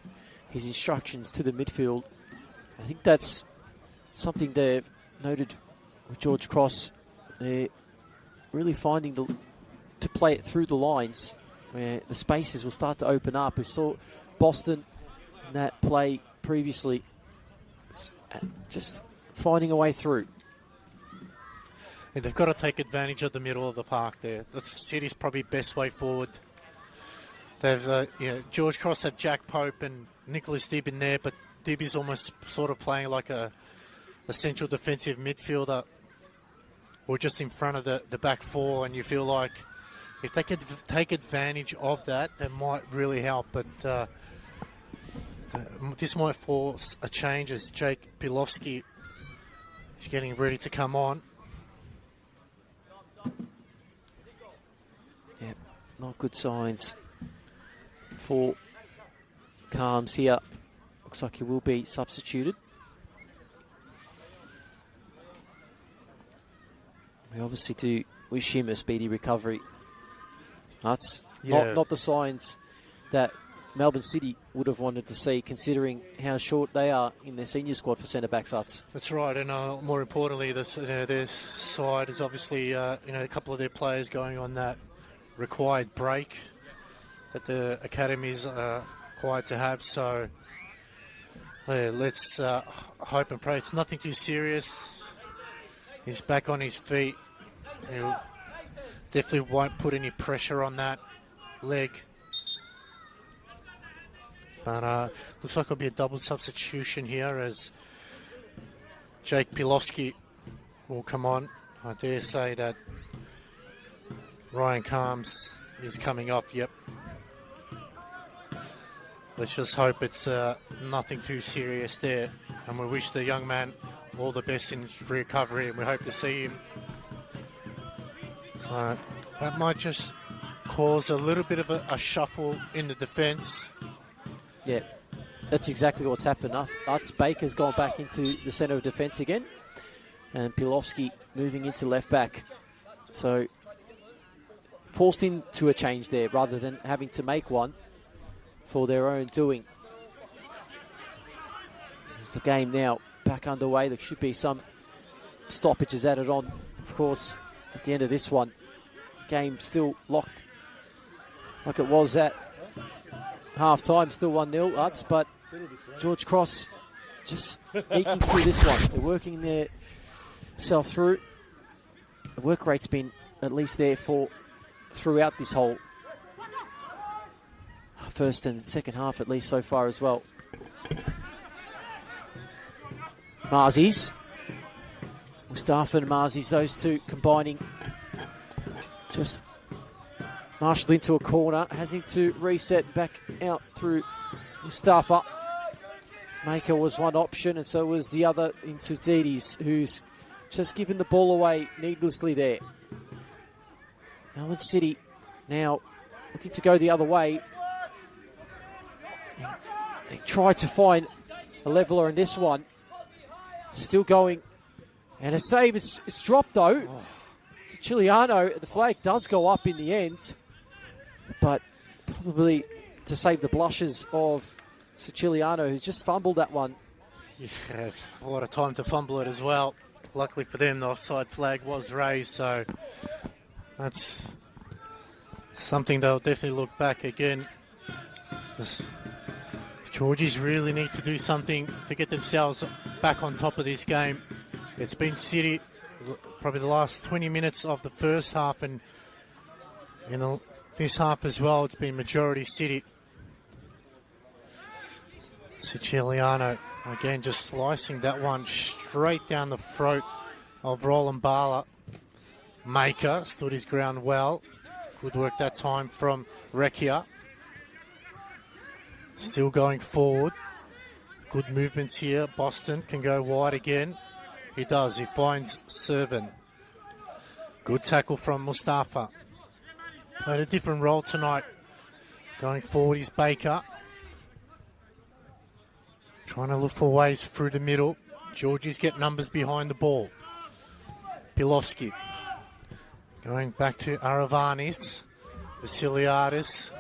his instructions to the midfield. I think that's something they've noted with George Cross. They're really finding to play it through the lines where the spaces will start to open up. We saw Boston in that play previously just finding a way through. Yeah, they've got to take advantage of the middle of the park there. That's City's probably best way forward. They've, George Cross have Jack Pope and Nicholas Dib in there, but Dib is almost sort of playing like a central defensive midfielder, or just in front of the back four, and you feel like if they could take advantage of that, that might really help. But this might force a change as Jake Pilovsky He's getting ready to come on. Yeah, not good signs for Calms here. Looks like he will be substituted. We obviously do wish him a speedy recovery. That's not the signs that Melbourne City would have wanted to see, considering how short they are in their senior squad for centre-backs. That's right, and more importantly, their side is obviously a couple of their players going on that required break that the academies are required to have. So let's hope and pray it's nothing too serious. He's back on his feet. He definitely won't put any pressure on that leg. But looks like it'll be a double substitution here as Jake Pilovsky will come on. I dare say that Ryan Calms is coming off. Yep. Let's just hope it's nothing too serious there. And we wish the young man all the best in his recovery, and we hope to see him. So that might just cause a little bit of a shuffle in the defence. Yeah, that's exactly what's happened. Arts Baker's gone back into the centre of defence again, and Pilovsky moving into left back. So forced into a change there rather than having to make one for their own doing. As the game now back underway, there should be some stoppages added on. Of course, at the end of this one, game still locked like it was at half-time, still 1-0, Utz, but George Cross just eking through this one. They're working their self through. The work rate's been at least there for throughout this whole first and second half, at least so far as well. Marzies. Mustafa and Marzies, those two combining. Just marshalled into a corner, has to reset back out through Mustafa. Maker was one option, and so was the other in Tuzidis, who's just given the ball away needlessly there. Melbourne City now looking to go the other way. They try to find a leveller in this one. Still going. And a save, it's dropped though. Siciliano, the flag does go up in the end, but probably to save the blushes of Siciliano, who's just fumbled that one. Yeah, what a time to fumble it as well. Luckily for them, the offside flag was raised, so that's something they'll definitely look back again. Georgies really need to do something to get themselves back on top of this game. It's been City probably the last 20 minutes of the first half, and this half as well, it's been majority City. Siciliano, again, just slicing that one straight down the throat of Roland Bala. Maker stood his ground well. Good work that time from Rekia. Still going forward. Good movements here. Boston can go wide again. He does. He finds Servan. Good tackle from Mustafa. Played a different role tonight. Going forward is Baker. Trying to look for ways through the middle. Georgies get numbers behind the ball. Pilovsky. Going back to Aravanis. Vasiliadis.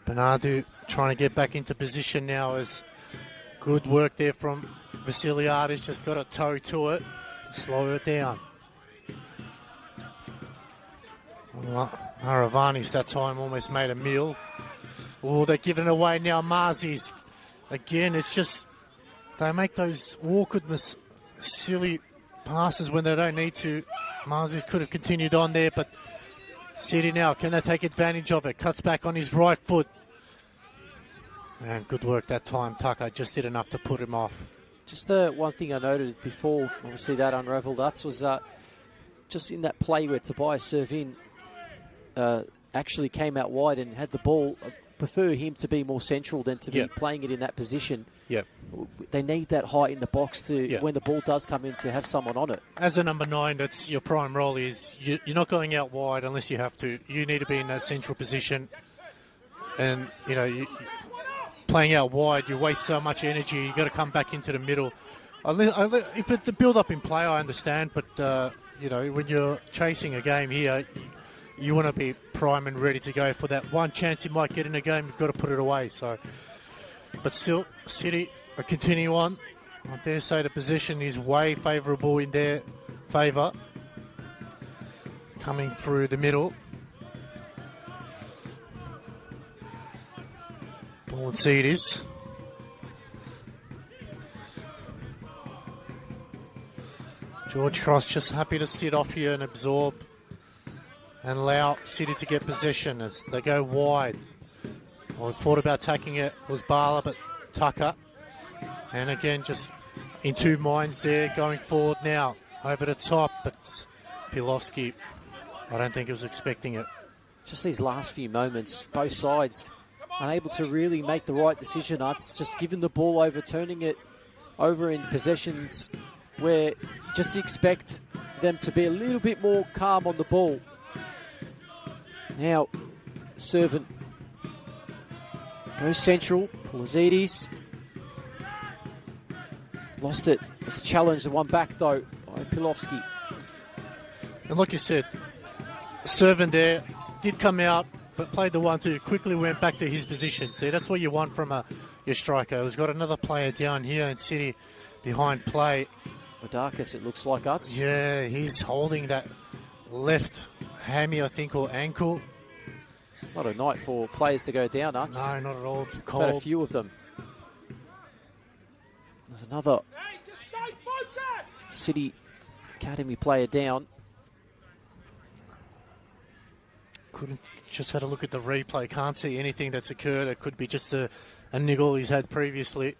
Bernardo trying to get back into position now as good work there from Vasiliadis. Just got a toe to it to slow it down. Aravanis that time almost made a meal. Oh, they're giving it away now. Marzies. Again, it's just they make those awkward, silly passes when they don't need to. Marzies could have continued on there, but City now, can they take advantage of it? Cuts back on his right foot. And good work that time. Tucker just did enough to put him off. Just one thing I noted before, obviously that unravelled us, was just in that play where Tobias Servin actually came out wide and had the ball prefer him to be more central than to be playing it in that position. Yep. They need that height in the box to when the ball does come in to have someone on it. As a number 9, that's your prime role. Is you're not going out wide unless you have to. You need to be in that central position, and playing out wide, you waste so much energy. You got to come back into the middle. If it's the build-up in play, I understand, but when you're chasing a game here, you want to be prime and ready to go for that one chance you might get in a game. You've got to put it away. So, but still, City are continue on. I dare say the position is way favourable in their favour. Coming through the middle. Ball and see it is. George Cross just happy to sit off here and absorb and allow City to get possession as they go wide. I thought about taking it was Bala, but Tucker. And again, just in two minds there, going forward now. Over the top, but Pilovsky, I don't think he was expecting it. Just these last few moments, both sides unable to really make the right decision. It's just giving the ball over, turning it over in possessions where just expect them to be a little bit more calm on the ball. Now, Servant goes central. Pulisides lost it. It was a challenge, the one back though by Pilovsky. And like you said, Servant there did come out, but played the 1-2, quickly went back to his position. See, that's what you want from your striker. He's got another player down here in City behind play. Madakis, it looks like us. Yeah, he's holding that left hammy, I think, or ankle. It's not a night for players to go down, Uts. No, not at all. It's cold. Quite a few of them. There's another City Academy player down. Couldn't just had a look at the replay. Can't see anything that's occurred. It could be just a niggle he's had previously.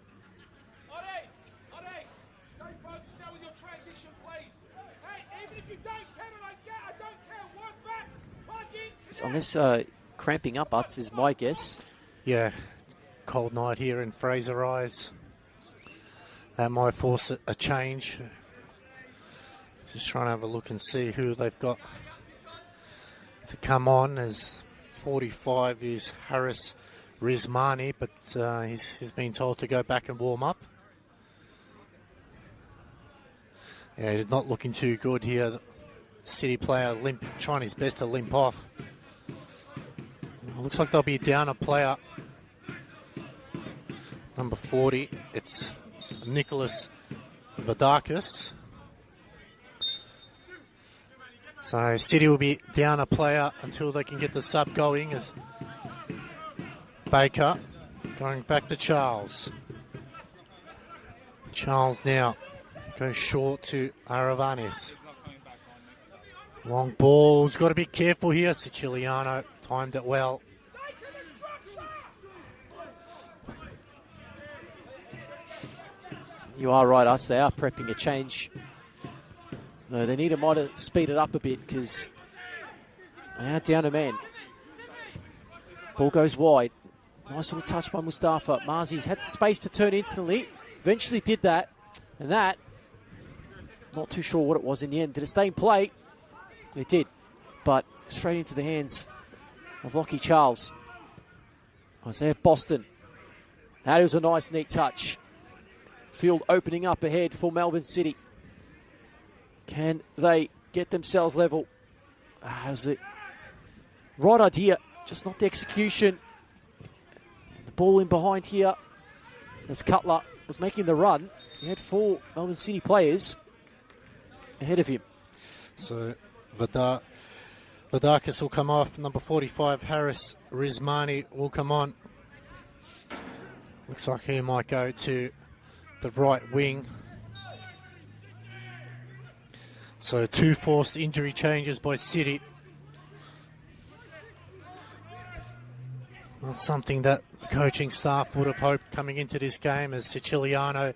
Unless cramping up, Uts, is my guess. Yeah, cold night here in Fraser Eyes. That might force a change. Just trying to have a look and see who they've got to come on. As 45 is Harris Rizmani, but he's been told to go back and warm up. Yeah, he's not looking too good here. City player trying his best to limp off. Looks like they'll be down a player. Number 40, it's Nicholas Vadakis. So City will be down a player until they can get the sub going, as Baker going back to Charles. Charles now goes short to Aravanis. Long ball, he's got to be careful here. Siciliano timed it well. You are right, Us. They are prepping a change. No, they need to speed it up a bit because they are down a man. Ball goes wide. Nice little touch by Mustafa. Marzi's had the space to turn instantly. Eventually did that. And that, not too sure what it was in the end. Did it stay in play? It did. But straight into the hands of Lockie Charles. Isaiah Boston. That was a nice, neat touch. Field opening up ahead for Melbourne City. Can they get themselves level? How's it? Right idea, just not the execution. And the ball in behind here. As Cutler was making the run, he had 4 Melbourne City players ahead of him. So Vadakis will come off. Number 45, Harris Rizmani will come on. Looks like he might go to the right wing. So 2 forced injury changes by City. Not something that the coaching staff would have hoped coming into this game, as Siciliano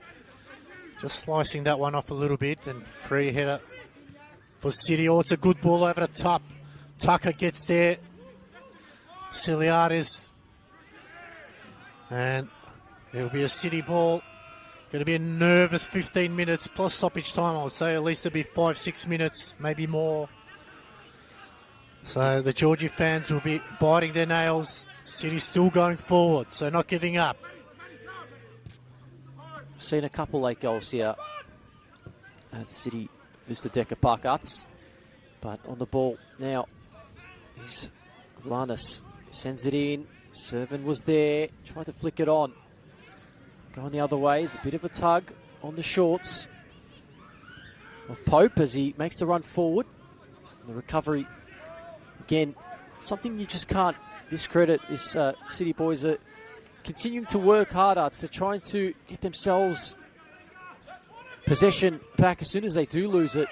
just slicing that one off a little bit, and free header for City. Oh, it's a good ball over the top. Tucker gets there. Siciliades And it'll be a City ball. Going to be a nervous 15 minutes plus stoppage time, I would say. At least it'll be 5-6 minutes, maybe more. So the Georgie fans will be biting their nails. City's still going forward, so not giving up. Seen a couple late goals here at City, Mr. Decker Park Arts. But on the ball now is Lannis. Sends it in. Servant was there. Tried to flick it on. Going the other way is a bit of a tug on the shorts of Pope as he makes the run forward. And the recovery, again, something you just can't discredit. Is City boys are continuing to work harder. They're trying to get themselves possession back as soon as they do lose it.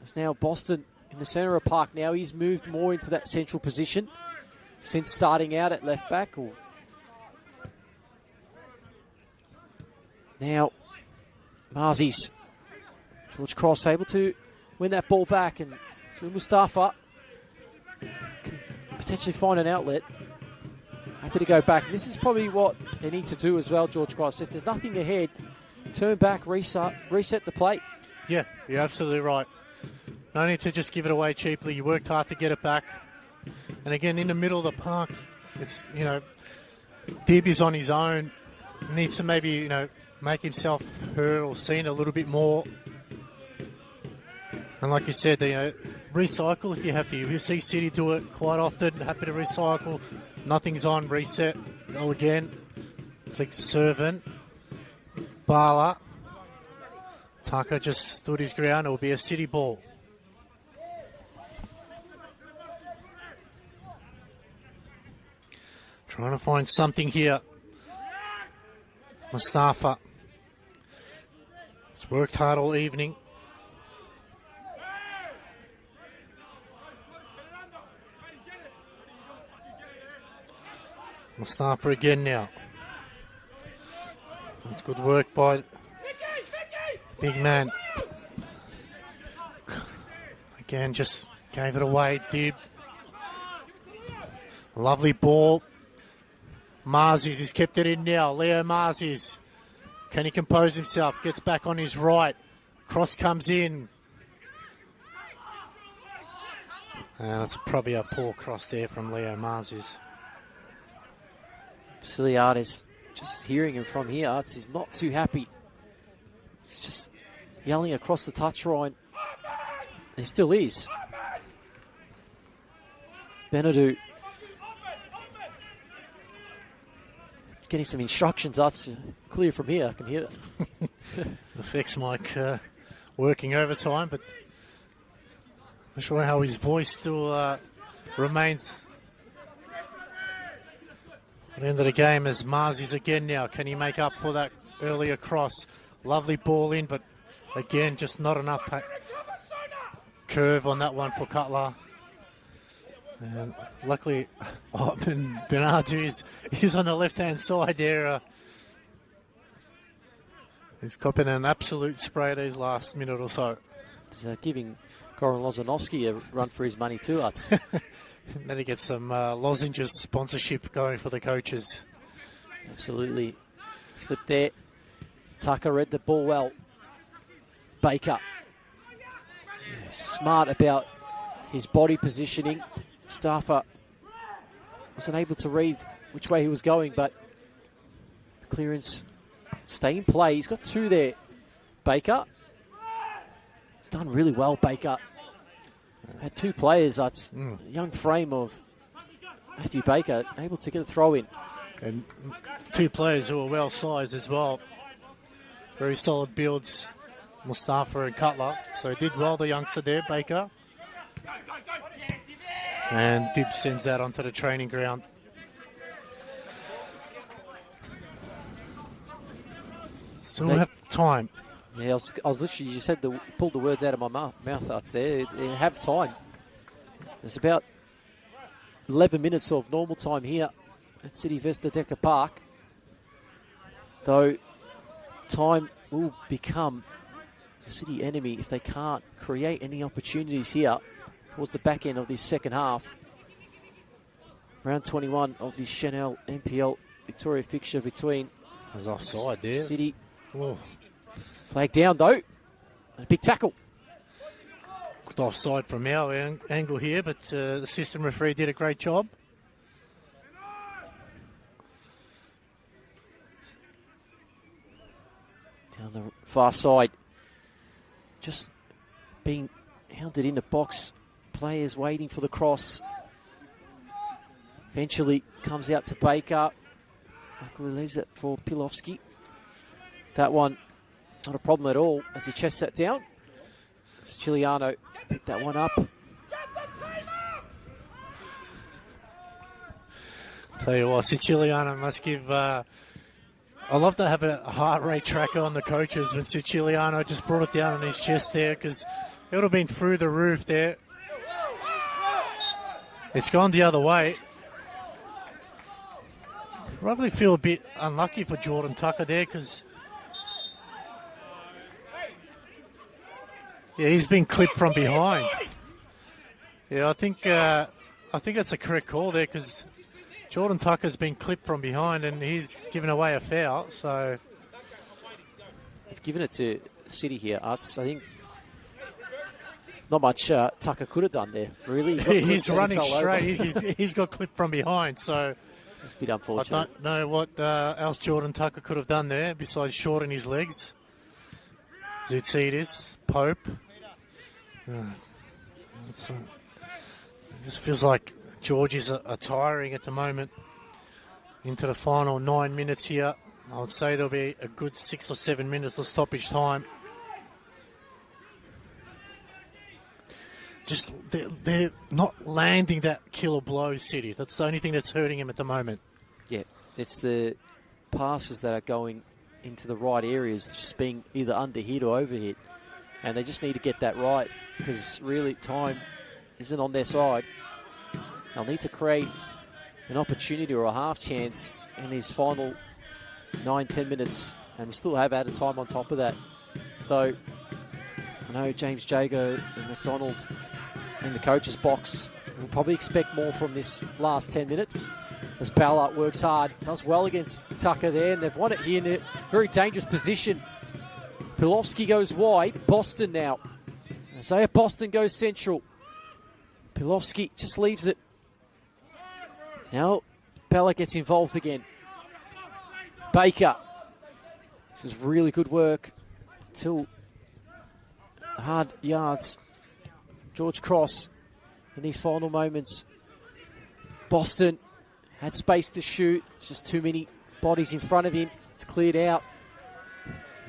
It's now Boston in the centre of park now. He's moved more into that central position since starting out at left back. Now, Marzies. George Cross able to win that ball back, and through Mustafa can potentially find an outlet. Happy to go back. And this is probably what they need to do as well, George Cross. If there's nothing ahead, turn back, reset the plate. Yeah, you're absolutely right. No need to just give it away cheaply. You worked hard to get it back. And again, in the middle of the park, it's, Dib is on his own. Needs to maybe, make himself heard or seen a little bit more. And like you said, recycle if you have to. You see City do it quite often. Happy to recycle. Nothing's on. Reset. Go again. Flick Servant. Bala. Tucker just stood his ground. It will be a City ball. Trying to find something here. Mustafa. He's worked hard all evening. Mustafa again now. That's good work by the big man. Again, just gave it away. Dib. Lovely ball. Marzies has kept it in now. Leo Marzies. Can he compose himself? Gets back on his right. Cross comes in. And it's probably a poor cross there from Leo Marzies. Basiliades, just hearing him from here, he's not too happy. He's just yelling across the touchline. He still is. Benadou getting some instructions. That's clear from here. I can hear it. Affects Mike working overtime, but I'm not sure how his voice still remains. At the end of the game, as Marzies again now. Can he make up for that earlier cross? Lovely ball in, but again, just not enough curve on that one for Cutler. And luckily, Bernardo is on the left-hand side there. He's copping an absolute spray these last minute or so. He's giving Goran Lozanovsky a run for his money too, Utz. And then he gets some lozenges sponsorship going for the coaches. Absolutely. Slipped there. Tucker read the ball well. Baker. Yeah, smart about his body positioning. Mustafa wasn't able to read which way he was going, but the clearance stay in play. He's got two there. Baker. He's done really well, Baker. Had two players. That's a young frame of Matthew Baker, able to get a throw in. And two players who are well sized as well. Very solid builds, Mustafa and Cutler. So he did well, the youngster there, Baker. And Dib sends that onto the training ground. Still have time. Yeah, I was literally, you said, pulled the words out of my mouth. That's there. They have time. There's about 11 minutes of normal time here at City Vista Decker Park. Though time will become the City enemy if they can't create any opportunities here towards the back end of this second half. Round 21 of the Senol NPLM Victoria fixture between was offside there. City. Oh, Flag down though. A big tackle. looked offside from our angle here, but the assistant referee did a great job. Down the far side. Just being hounded in the box. Players waiting for the cross. Eventually comes out to Baker. Luckily leaves it for Pilowski. That one, not a problem at all as he chests that down. Siciliano picked that one up. Tell you what, Siciliano must give... I love to have a heart rate tracker on the coaches when Siciliano just brought it down on his chest there, because it would have been through the roof there. It's gone the other way. Probably feel a bit unlucky for Jordan Tucker there, because he's been clipped from behind. Yeah, I think that's a correct call there, because Jordan Tucker's been clipped from behind and he's given away a foul. So they've given it to City here, Arts. I think not much Tucker could have done there. Really, he's running straight. He's got clipped from behind. So it's a bit unfortunate. I don't know what else Jordan Tucker could have done there besides shorten his legs. Zoutsidis, Pope. It just feels like Georgies are tiring at the moment. Into the final 9 minutes here. I would say there'll be a good 6 or 7 minutes of stoppage time. Just they're not landing that killer blow, City. That's the only thing that's hurting him at the moment. Yeah, it's the passes that are going into the right areas, just being either underhit or overhit. And they just need to get that right, because really time isn't on their side. They'll need to create an opportunity or a half chance in these final 9-10 minutes, and we still have added time on top of that. Though I know James Jago and McDonald in the coach's box will probably expect more from this last 10 minutes as Ballard works hard, does well against Tucker there, and they've won it here in a very dangerous position. Pilowski goes wide. Boston now. Isaiah Boston goes central. Pilowski just leaves it. Now Bella gets involved again. Baker. This is really good work. Till hard yards. George Cross in these final moments. Boston had space to shoot. It's just too many bodies in front of him. It's cleared out.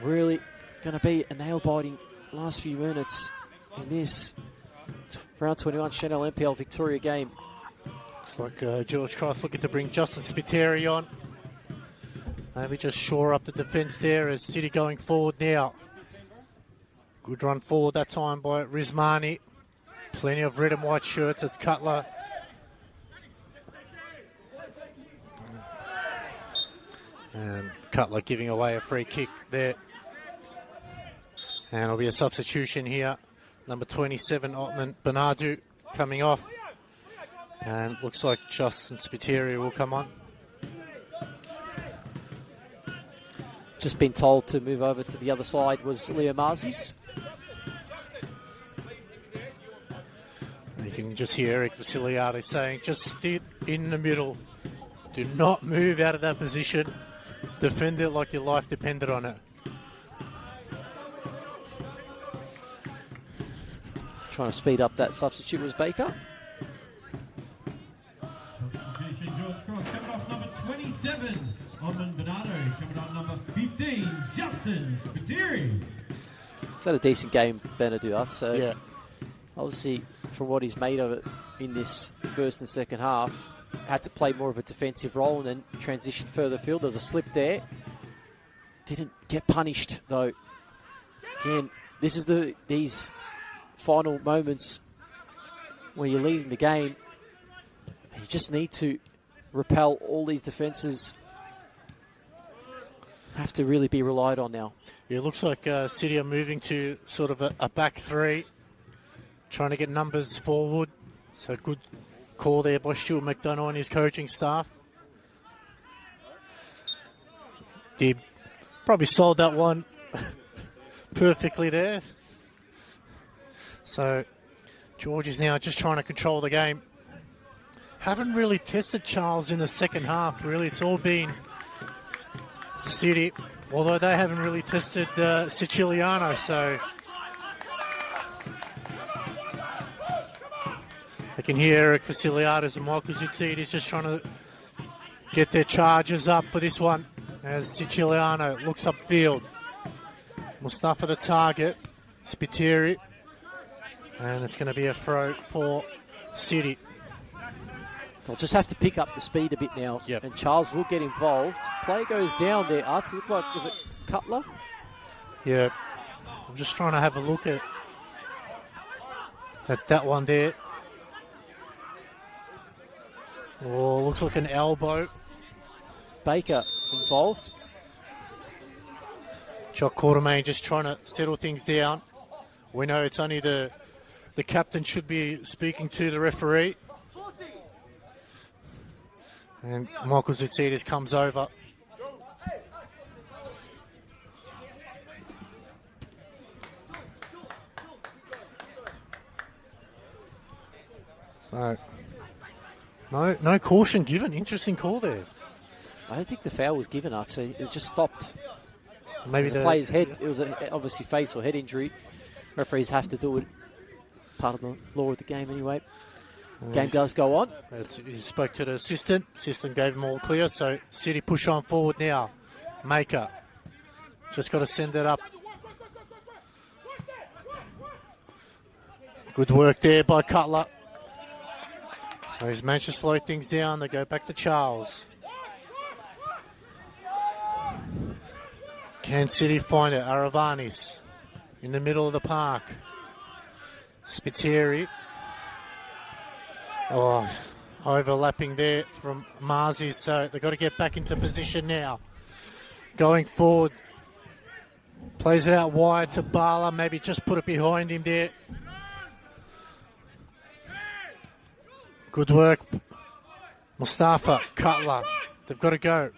Really going to be a nail-biting last few minutes in this round 21 Senol NPL Victoria game. Looks like George Cross looking to bring Justin Spiteri on. Maybe just shore up the defence there as City going forward now. Good run forward that time by Rizmani. Plenty of red and white shirts. It's Cutler. And Cutler giving away a free kick there. And it'll be a substitution here. Number 27, Otman Bernardu, coming off. And looks like Justin Spiteri will come on. Just been told to move over to the other side was Leo Marzis. You can just hear Eric Vasiliades saying, just sit in the middle. Do not move out of that position. Defend it like your life depended on it. Trying to speed up that substitute was Baker. Substitution, George Cross coming off number 27, Otman Bernardo. Coming on number 15, Justin Spiteri. It's had a decent game, Bernardo. So yeah. Obviously, from what he's made of it in this first and second half, had to play more of a defensive role and then transition further field. There was a slip there. Didn't get punished, though. Again, this is these final moments where you're leading the game. And you just need to repel all these defences. Have to really be relied on now. Yeah, it looks like City are moving to sort of a back three, trying to get numbers forward. So good call there by Stuart McDonough and his coaching staff. Dib probably sold that one perfectly there. So George is now just trying to control the game. Haven't really tested Charles in the second half, really. It's all been City, although they haven't really tested Siciliano, so I can hear Eric Vasiliadis and Michael Zoutsidis just trying to get their charges up for this one as Siciliano looks upfield. Mustafa the target, Spiteri, and it's going to be a throw for City. They'll just have to pick up the speed a bit now, Yep. and Charles will get involved. Play goes down there. Arts, it looked like, was it Cutler? Yeah, I'm just trying to have a look at that one there. Oh, looks like an elbow. Baker involved. Jock Quartermain just trying to settle things down. We know it's only the captain should be speaking to the referee. And Michael Zoutsidis comes over. So, no caution given. Interesting call there. I don't think the foul was given, Arts. It just stopped. Maybe the player's head. It was obviously face or head injury. Referees have to do it. Part of the law of the game anyway. Game does go on. He spoke to the assistant. Assistant gave him all clear. So City push on forward now. Maker. Just got to send it up. Good work there by Cutler. So he's managed to slow things down. They go back to Charles. Can City find it? Aravanis in the middle of the park. Spiteri. Oh, overlapping there from Marzi, so they've got to get back into position now. Going forward, plays it out wide to Bala, maybe just put it behind him there. Good work. Mustafa, Cutler, they've got to go.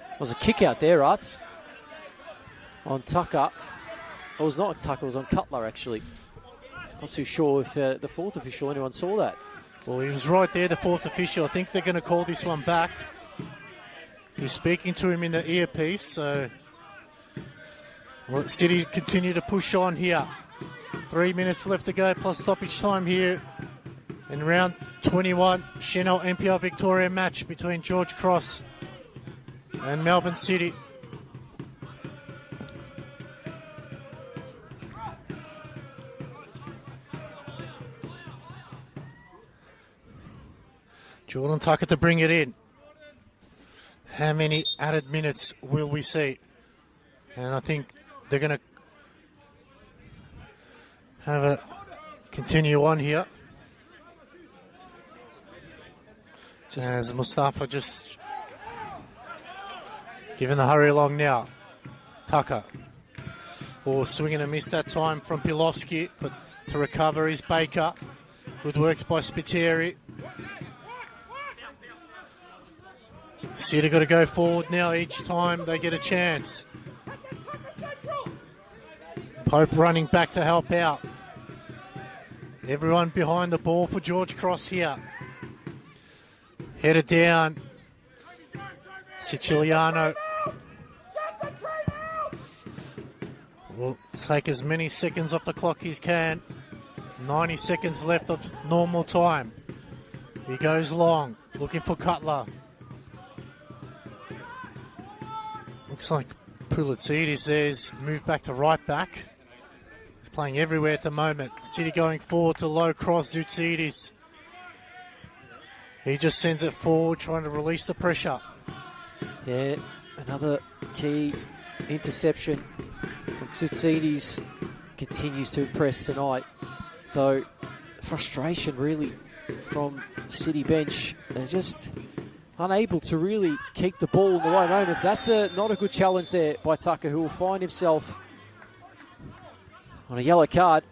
There was a kick out there, Arts, on Tucker. It was not Tucker, it was on Cutler, actually. Not too sure if the fourth official, anyone saw that. Well, he was right there, the fourth official. I think they're going to call this one back. He's speaking to him in the earpiece, so well, City continue to push on here. 3 minutes left to go, plus stoppage time here in round 21. Senol NPL Victoria match between George Cross and Melbourne City. Jordan Tucker to bring it in. How many added minutes will we see? And I think they're going to have a continue on here. As Mustafa just giving the hurry along now. Tucker. Or swinging a miss that time from Pilovsky, but to recover is Baker. Good work by Spiteri. City got to go forward now each time they get a chance. Pope running back to help out. Everyone behind the ball for George Cross here. Headed down. Siciliano will take as many seconds off the clock as he can. 90 seconds left of normal time. He goes long, looking for Cutler. Looks like Pulitzidis there's moved back to right back. He's playing everywhere at the moment. City going forward to low cross, Zoutsidis. He just sends it forward, trying to release the pressure. Yeah, another key interception from Zoutsidis. Continues to impress tonight. Though, frustration really from the City bench. They're just unable to really keep the ball in the right moments. That's not a good challenge there by Tucker, who will find himself on a yellow card.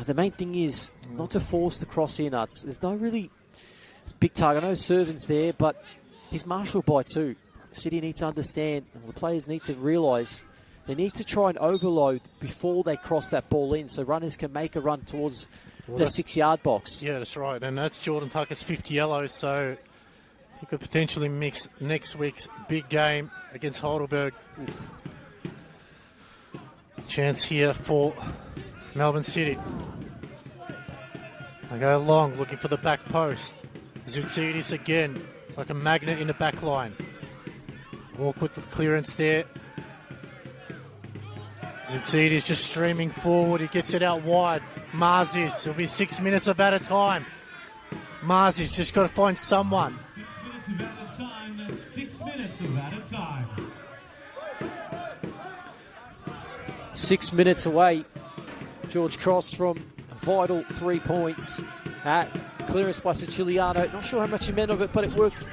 The main thing is not to force the cross in, Nuts. There's no really Big target. I know Servan's there, but he's marshalled by two. City need to understand, and the players need to realise they need to try and overload before they cross that ball in so runners can make a run towards the 6-yard box. Yeah, that's right. And that's Jordan Tucker's 50 yellows, so he could potentially mix next week's big game against Heidelberg. Chance here for Melbourne City. They go long, looking for the back post. Zoutsidis again. It's like a magnet in the back line. Awkward clearance there. Zoutsidis just streaming forward. He gets it out wide. Marzis, it'll be 6 minutes of at a time. Marzis just got to find someone. 6 minutes of at a time. That's 6 minutes of at a time. 6 minutes away. George Cross from a vital 3 points. Clearance by Siciliano. Not sure how much he meant of it, but it worked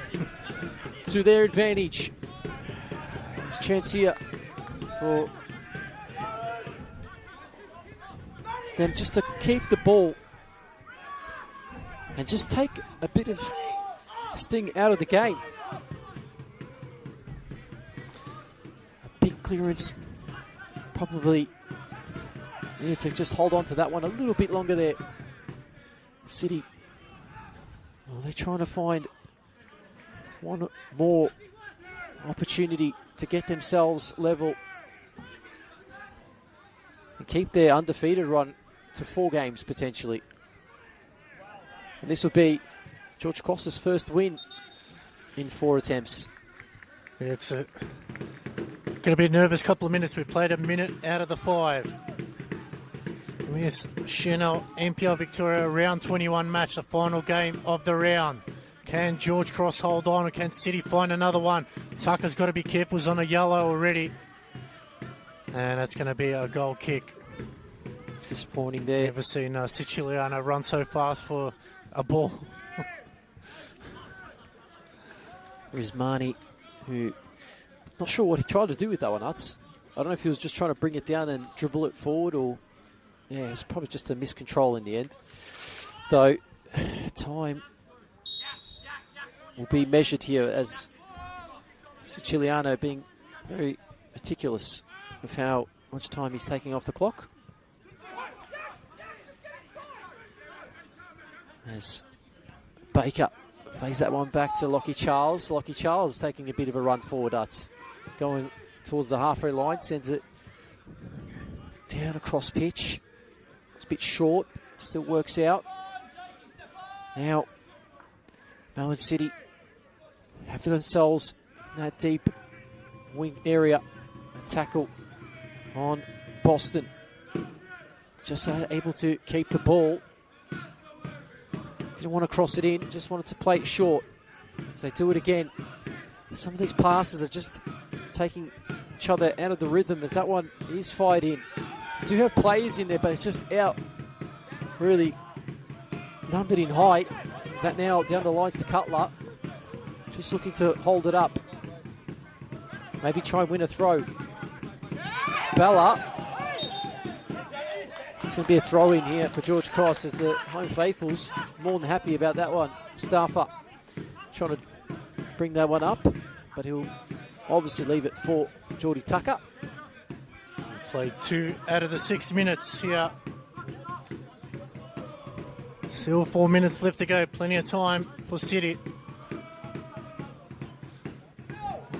to their advantage. There's a chance here for them just to keep the ball and just take a bit of sting out of the game. A big clearance. Probably need to just hold on to that one a little bit longer there. City, well, they're trying to find one more opportunity to get themselves level and keep their undefeated run to 4 games potentially. And this will be George Cross's first win in 4 attempts. Yeah, it's going to be a nervous couple of minutes. We played a minute out of the 5. This Senol NPL Victoria round 21 match, the final game of the round. Can George Cross hold on, or can City find another one? Tucker's got to be careful. He's on a yellow already. And that's going to be a goal kick. Disappointing there. Never seen Siciliano run so fast for a ball. Rizmani, who, not sure what he tried to do with that one, Utz. I don't know if he was just trying to bring it down and dribble it forward, or yeah, it was probably just a miscontrol in the end. Though, time will be measured here as Siciliano being very meticulous with how much time he's taking off the clock. As Baker plays that one back to Lockie Charles. Lockie Charles taking a bit of a run forward, Utz. Going towards the halfway line, sends it down across pitch. It's a bit short, still works out. Now, Melbourne City have themselves in that deep wing area. A tackle on Boston. Just able to keep the ball. Didn't want to cross it in, just wanted to play it short. As they do it again, some of these passes are just taking each other out of the rhythm, as that one is fired in. Do have players in there, but it's just out really numbered in height. Is that now down the line to Cutler? Just looking to hold it up. Maybe try and win a throw. Bella. It's going to be a throw in here for George Cross, as the home faithfuls more than happy about that one. Staffer trying to bring that one up, but he'll obviously leave it for Geordie Tucker. Played 2 out of the 6 minutes here. Still 4 minutes left to go. Plenty of time for City.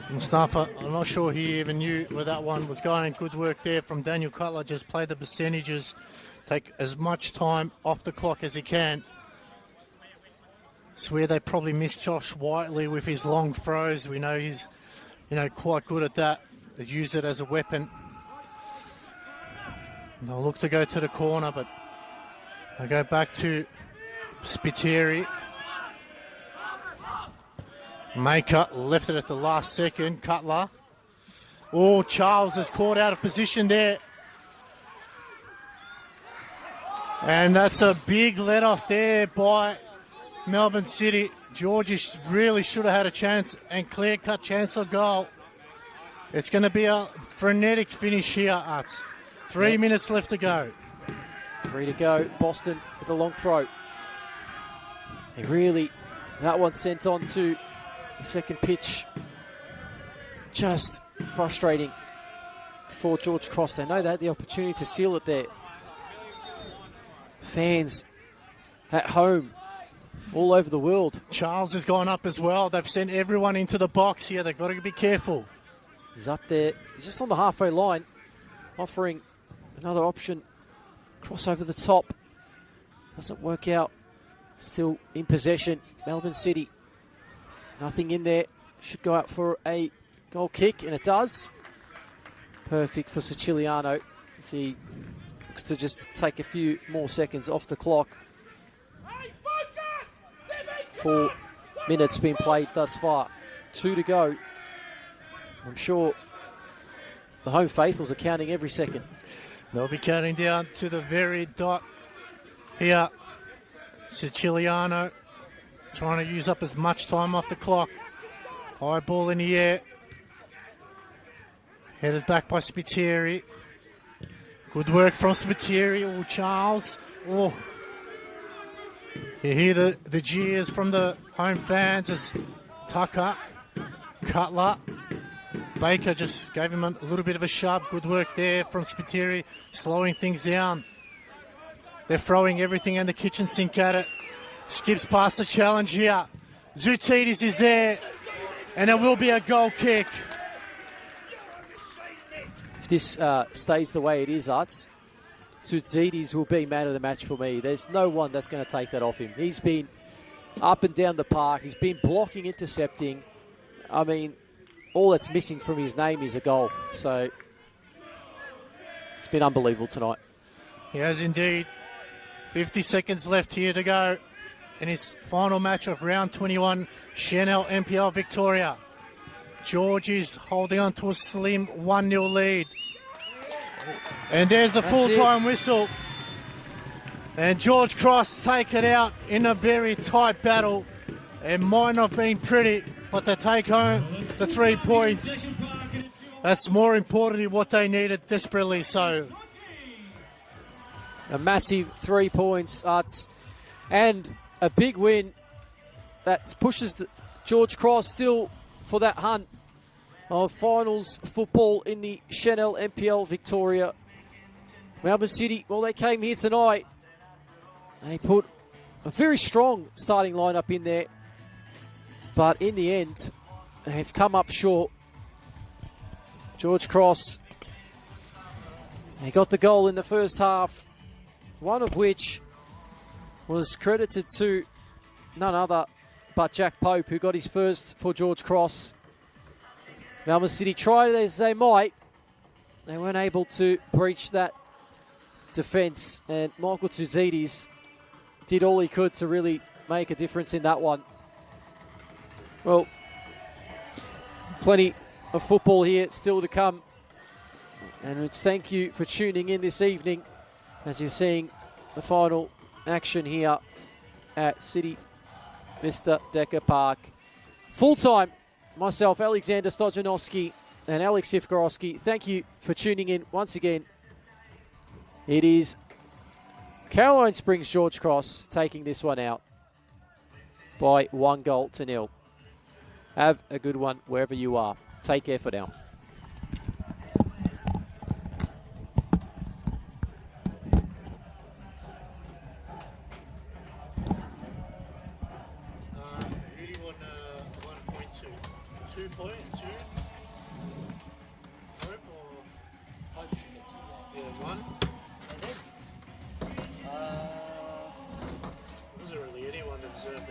Mustafa, I'm not sure he even knew where that one was going. Good work there from Daniel Cutler. Just play the percentages. Take as much time off the clock as he can. It's where they probably missed Josh Whiteley with his long throws. We know he's, quite good at that. They use it as a weapon. And they'll look to go to the corner, but they go back to Spiteri. Maker left it at the last second. Cutler. Oh, Charles is caught out of position there. And that's a big let off there by Melbourne City. Georgie really should have had a chance and clear-cut chance of goal. It's going to be a frenetic finish here, Art. 3 minutes left to go. 3 to go. Boston with a long throw. They really That one sent on to the second pitch. Just frustrating for George Cross. They know they had the opportunity to seal it there. Fans at home all over the world. Charles has gone up as well. They've sent everyone into the box here. They've got to be careful. He's up there. He's just on the halfway line, offering another option. Cross over the top. Doesn't work out. Still in possession. Melbourne City. Nothing in there. Should go out for a goal kick, and it does. Perfect for Siciliano as he looks to just take a few more seconds off the clock. 4 minutes been played thus far. 2 to go. I'm sure the home faithfuls are counting every second. They'll be counting down to the very dot here. Siciliano trying to use up as much time off the clock. High ball in the air. Headed back by Spiteri. Good work from Spiteri. Oh, Charles. Oh. You hear the jeers from the home fans as Tucker, Cutler, Baker just gave him a little bit of a shove. Good work there from Spiteri, slowing things down. They're throwing everything in the kitchen sink at it. Skips past the challenge here. Zoutidis is there, and there will be a goal kick. If this stays the way it is, Arts, Zoutidis will be man of the match for me. There's no one that's going to take that off him. He's been up and down the park. He's been blocking, intercepting. I mean, all that's missing from his name is a goal. So it's been unbelievable tonight. He has indeed. 50 seconds left here to go in his final match of round 21, Senol NPL Victoria. George is holding on to a slim 1-0 lead. And there's the full-time whistle. And George Cross take it out in a very tight battle. It might not have been pretty, but they take home the 3 points. That's more importantly what they needed desperately so. A massive 3 points, Arts, and a big win that pushes George Cross still for that hunt of finals football in the Senol NPL Victoria. Melbourne City, well, they came here tonight. They put a very strong starting lineup in there, but in the end, they've come up short. George Cross, they got the goal in the first half, one of which was credited to none other but Jack Pope, who got his first for George Cross. Melbourne City tried as they might. They weren't able to breach that defence, and Michael Zoutidis did all he could to really make a difference in that one. Well, plenty of football here still to come. And it's thank you for tuning in this evening as you're seeing the final action here at City Vista Decker Park. Full-time, myself, Alexander Stojanowski, and Alex Sifkorowski. Thank you for tuning in once again. It is Caroline Springs George Cross taking this one out by 1-0. Have a good one wherever you are. Take care for now. Wasn't really anyone that deserved